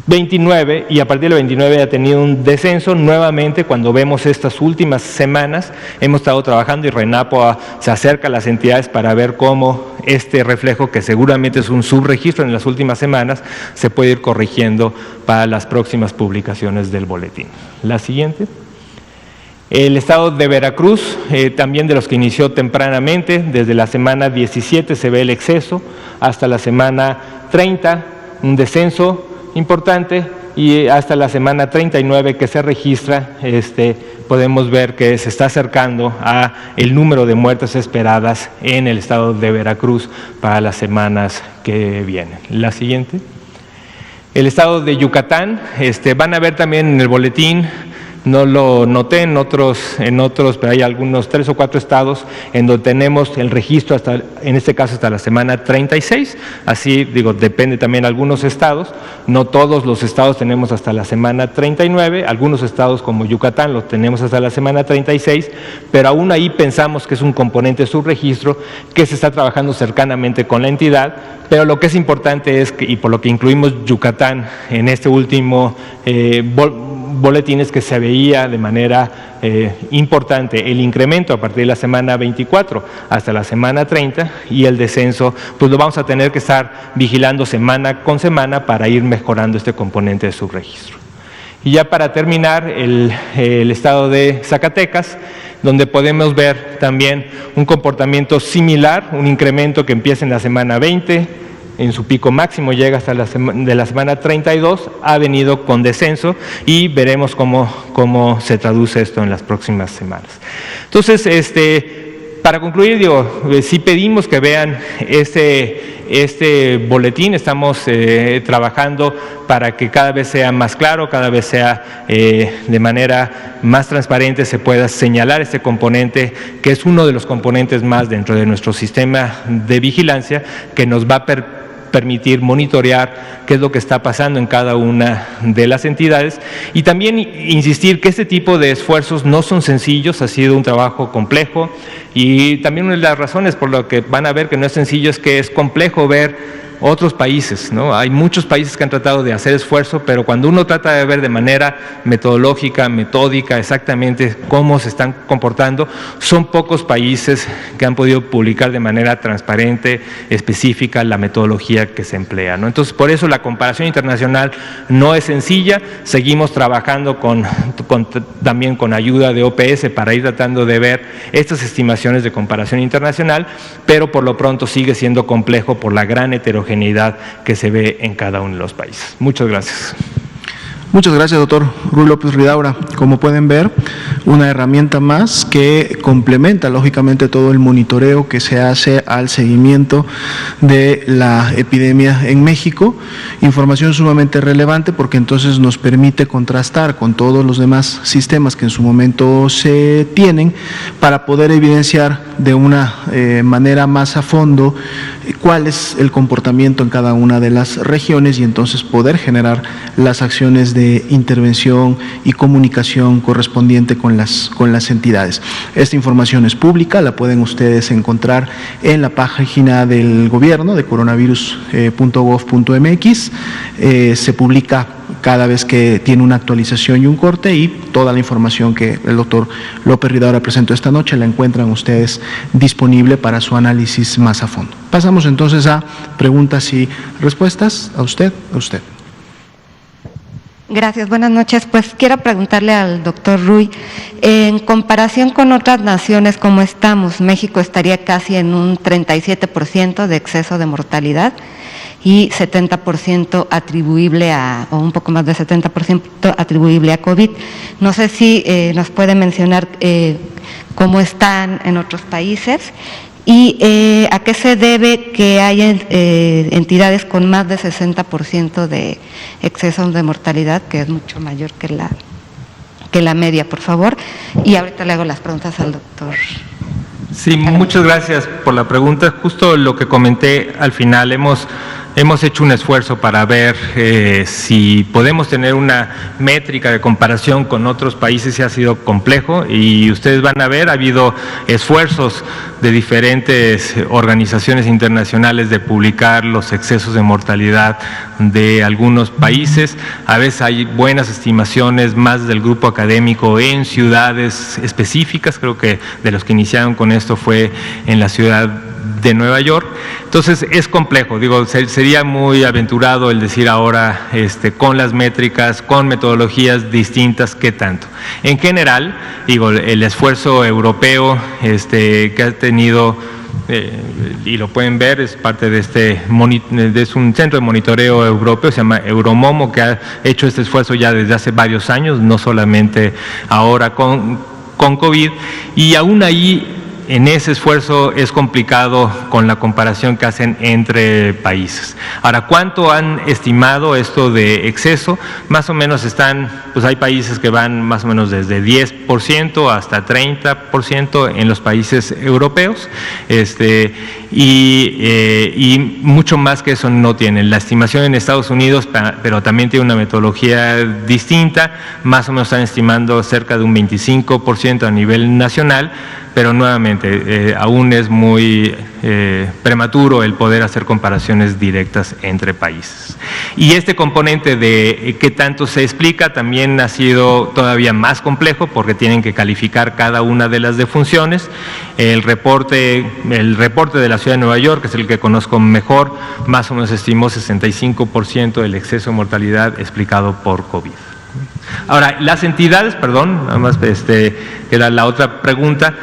29 y a partir del 29 ha tenido un descenso. Nuevamente, cuando vemos estas últimas semanas, hemos estado trabajando y RENAPO se acerca a las entidades para ver cómo este reflejo, que seguramente es un subregistro en las últimas semanas, se puede ir corrigiendo para las próximas publicaciones del boletín. La siguiente. El estado de Veracruz, también de los que inició tempranamente, desde la semana 17 se ve el exceso, hasta la semana 30 un descenso importante y hasta la semana 39 que se registra, podemos ver que se está acercando a el número de muertes esperadas en el estado de Veracruz para las semanas que vienen. La siguiente. El estado de Yucatán, van a ver también en el boletín No lo noté en otros, pero hay algunos 3 o 4 estados en donde tenemos el registro hasta, en este caso hasta la semana 36, así digo, depende también de algunos estados, no todos los estados tenemos hasta la semana 39, algunos estados como Yucatán lo tenemos hasta la semana 36, pero aún ahí pensamos que es un componente subregistro que se está trabajando cercanamente con la entidad, pero lo que es importante es que, y por lo que incluimos Yucatán en este último boletín, es que se veía de manera importante el incremento a partir de la semana 24 hasta la semana 30, y el descenso pues lo vamos a tener que estar vigilando semana con semana para ir mejorando este componente de subregistro. Y ya para terminar, el estado de Zacatecas, donde podemos ver también un comportamiento similar, un incremento que empieza en la semana 20, en su pico máximo llega hasta la semana 32, ha venido con descenso y veremos cómo se traduce esto en las próximas semanas. Entonces, para concluir, digo, sí pedimos que vean este boletín, estamos trabajando para que cada vez sea más claro, cada vez sea de manera más transparente, se pueda señalar este componente, que es uno de los componentes más dentro de nuestro sistema de vigilancia, que nos va a permitir monitorear qué es lo que está pasando en cada una de las entidades, y también insistir que este tipo de esfuerzos no son sencillos, ha sido un trabajo complejo, y también una de las razones por lo que van a ver que no es sencillo es que es complejo ver otros países, ¿no? Hay muchos países que han tratado de hacer esfuerzo, pero cuando uno trata de ver de manera metodológica, metódica, exactamente cómo se están comportando, son pocos países que han podido publicar de manera transparente, específica, la metodología que se emplea, ¿no? Entonces, por eso la comparación internacional no es sencilla, seguimos trabajando también con ayuda de OPS para ir tratando de ver estas estimaciones de comparación internacional, pero por lo pronto sigue siendo complejo por la gran heterogeneidad que se ve en cada uno de los países. Muchas gracias. Muchas gracias, doctor Ruy López Ridaura. Como pueden ver, una herramienta más que complementa lógicamente todo el monitoreo que se hace al seguimiento de la epidemia en México. Información sumamente relevante porque entonces nos permite contrastar con todos los demás sistemas que en su momento se tienen para poder evidenciar de una manera más a fondo cuál es el comportamiento en cada una de las regiones y entonces poder generar las acciones de intervención y comunicación correspondiente con las entidades. Esta información es pública, la pueden ustedes encontrar en la página del gobierno de coronavirus.gov.mx, se publica cada vez que tiene una actualización y un corte, y toda la información que el doctor López Ridaura presentó esta noche la encuentran ustedes disponible para su análisis más a fondo. Pasamos entonces a preguntas y respuestas. A usted. Gracias, buenas noches. Pues quiero preguntarle al doctor Ruy, en comparación con otras naciones, ¿cómo estamos? México estaría casi en un 37% de exceso de mortalidad y 70% atribuible o un poco más de 70% atribuible a COVID. No sé si nos puede mencionar cómo están en otros países y a qué se debe que haya entidades con más de 60% de exceso de mortalidad, que es mucho mayor que la media, por favor. Y ahorita le hago las preguntas al doctor. Sí, muchas gracias por la pregunta. Justo lo que comenté al final, hemos hecho un esfuerzo para ver si podemos tener una métrica de comparación con otros países, y ha sido complejo, y ustedes van a ver, ha habido esfuerzos de diferentes organizaciones internacionales de publicar los excesos de mortalidad de algunos países. A veces hay buenas estimaciones más del grupo académico en ciudades específicas, creo que de los que iniciaron con esto fue en la ciudad de Nueva York. Entonces es complejo, digo, sería muy aventurado el decir ahora con las métricas, con metodologías distintas, qué tanto. En general, digo, el esfuerzo europeo que ha tenido, y lo pueden ver, es parte de es un centro de monitoreo europeo, se llama Euromomo, que ha hecho este esfuerzo ya desde hace varios años, no solamente ahora con COVID, y aún ahí en ese esfuerzo es complicado con la comparación que hacen entre países. Ahora, ¿cuánto han estimado esto de exceso? Más o menos pues hay países que van más o menos desde 10% hasta 30% en los países europeos, y mucho más que eso no tienen. La estimación en Estados Unidos, pero también tiene una metodología distinta, más o menos están estimando cerca de un 25% a nivel nacional, pero nuevamente aún es muy prematuro el poder hacer comparaciones directas entre países. Y este componente de qué tanto se explica también ha sido todavía más complejo porque tienen que calificar cada una de las defunciones. El reporte de la Ciudad de Nueva York, que es el que conozco mejor, más o menos estimó 65% del exceso de mortalidad explicado por COVID. Ahora, las entidades, perdón, nada más era la otra pregunta,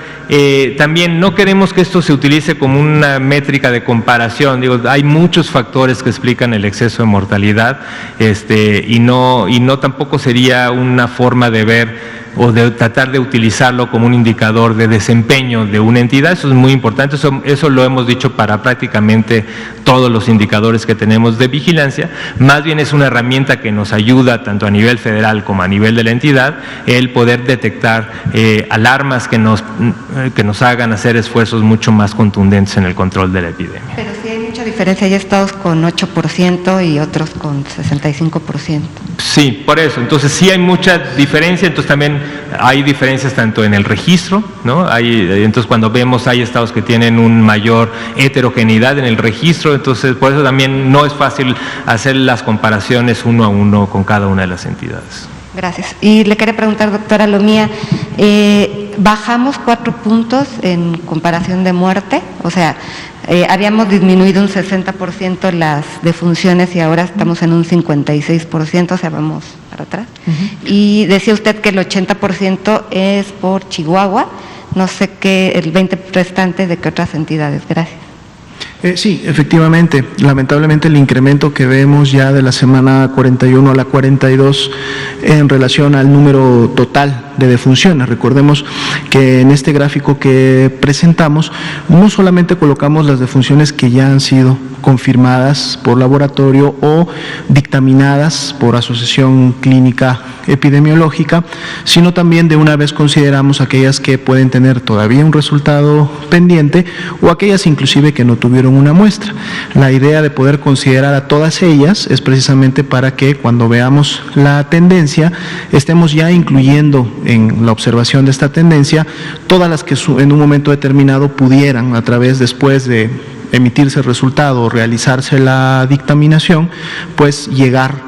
también no queremos que esto se utilice como una métrica de comparación. Digo, hay muchos factores que explican el exceso de mortalidad, y no tampoco sería una forma de ver o de tratar de utilizarlo como un indicador de desempeño de una entidad. Eso es muy importante, eso lo hemos dicho para prácticamente todos los indicadores que tenemos de vigilancia. Más bien es una herramienta que nos ayuda tanto a nivel federal como a nivel de la entidad el poder detectar alarmas que nos hagan hacer esfuerzos mucho más contundentes en el control de la epidemia. Pero sí hay mucha diferencia, hay estados con 8% y otros con 65%. Sí, por eso. Entonces sí hay mucha diferencia, entonces también hay diferencias tanto en el registro, ¿no? Entonces cuando vemos hay estados que tienen una mayor heterogeneidad en el registro, entonces por eso también no es fácil hacer las comparaciones uno a uno con cada una de las entidades. Gracias. Y le quería preguntar, doctora Lomía, bajamos 4 puntos en comparación de muerte, o sea, habíamos disminuido un 60% las defunciones y ahora estamos en un 56%, o sea, vamos para atrás. Y decía usted que el 80% es por Chihuahua, no sé qué, el 20% restante de qué otras entidades. Gracias. Sí, efectivamente, lamentablemente el incremento que vemos ya de la semana 41 a la 42 en relación al número total de defunciones. Recordemos que en este gráfico que presentamos no solamente colocamos las defunciones que ya han sido confirmadas por laboratorio o dictaminadas por asociación clínica epidemiológica, sino también de una vez consideramos aquellas que pueden tener todavía un resultado pendiente o aquellas inclusive que no tuvieron una muestra. La idea de poder considerar a todas ellas es precisamente para que cuando veamos la tendencia estemos ya incluyendo en la observación de esta tendencia todas las que en un momento determinado pudieran, a través después de emitirse el resultado o realizarse la dictaminación, pues llegar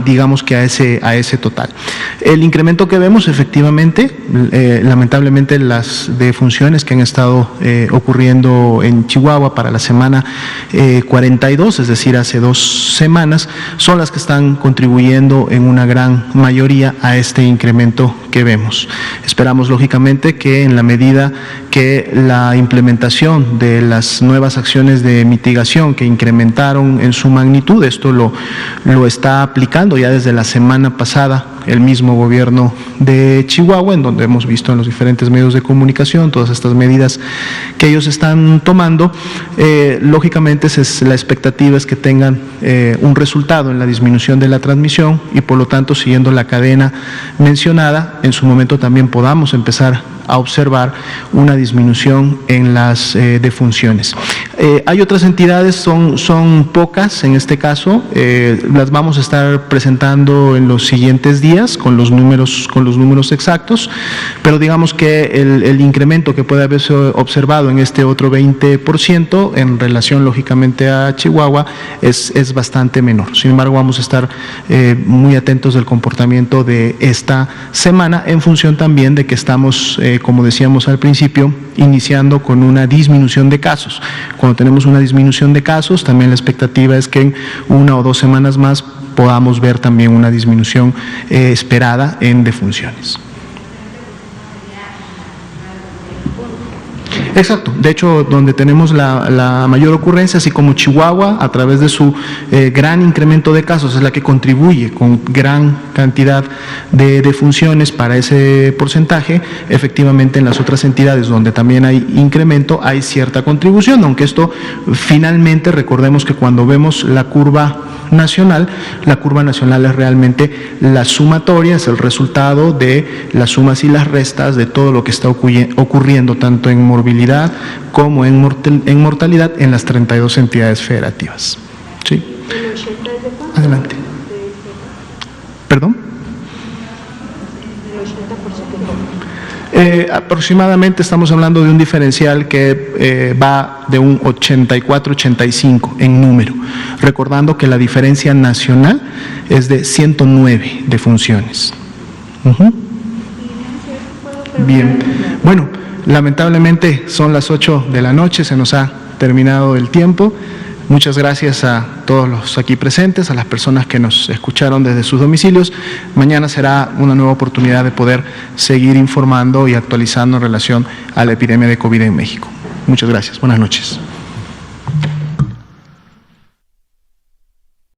digamos que a ese total. El incremento que vemos efectivamente, lamentablemente las defunciones que han estado ocurriendo en Chihuahua para la semana 42, es decir, hace 2 semanas, son las que están contribuyendo en una gran mayoría a este incremento que vemos. Esperamos lógicamente que en la medida que la implementación de las nuevas acciones de mitigación que incrementaron en su magnitud, esto lo está aplicando ya desde la semana pasada el mismo gobierno de Chihuahua, en donde hemos visto en los diferentes medios de comunicación todas estas medidas que ellos están tomando. Lógicamente la expectativa es que tengan un resultado en la disminución de la transmisión y por lo tanto, siguiendo la cadena mencionada, en su momento también podamos empezar a observar una disminución en las defunciones. Hay otras entidades, son pocas en este caso, las vamos a estar presentando en los siguientes días con los números exactos, pero digamos que el incremento que puede haberse observado en este otro 20% en relación lógicamente a Chihuahua es bastante menor. Sin embargo, vamos a estar muy atentos del comportamiento de esta semana en función también de que estamos, como decíamos al principio, iniciando con una disminución de casos. Cuando tenemos una disminución de casos, también la expectativa es que en 1 o 2 semanas más podamos ver también una disminución esperada en defunciones. Exacto, de hecho donde tenemos la mayor ocurrencia, así como Chihuahua, a través de su gran incremento de casos, es la que contribuye con gran cantidad de defunciones para ese porcentaje. Efectivamente, en las otras entidades donde también hay incremento hay cierta contribución, aunque esto finalmente, recordemos que cuando vemos la curva nacional es realmente la sumatoria, es el resultado de las sumas y las restas de todo lo que está ocurriendo tanto en morbilidad como en mortalidad en las 32 entidades federativas. ¿Sí? Adelante. ¿Perdón? Aproximadamente estamos hablando de un diferencial que va de un 84-85 en número, recordando que la diferencia nacional es de 109 defunciones. Bien, bueno, lamentablemente son las 8 de la noche, se nos ha terminado el tiempo. Muchas gracias a todos los aquí presentes, a las personas que nos escucharon desde sus domicilios. Mañana será una nueva oportunidad de poder seguir informando y actualizando en relación a la epidemia de COVID en México. Muchas gracias. Buenas noches.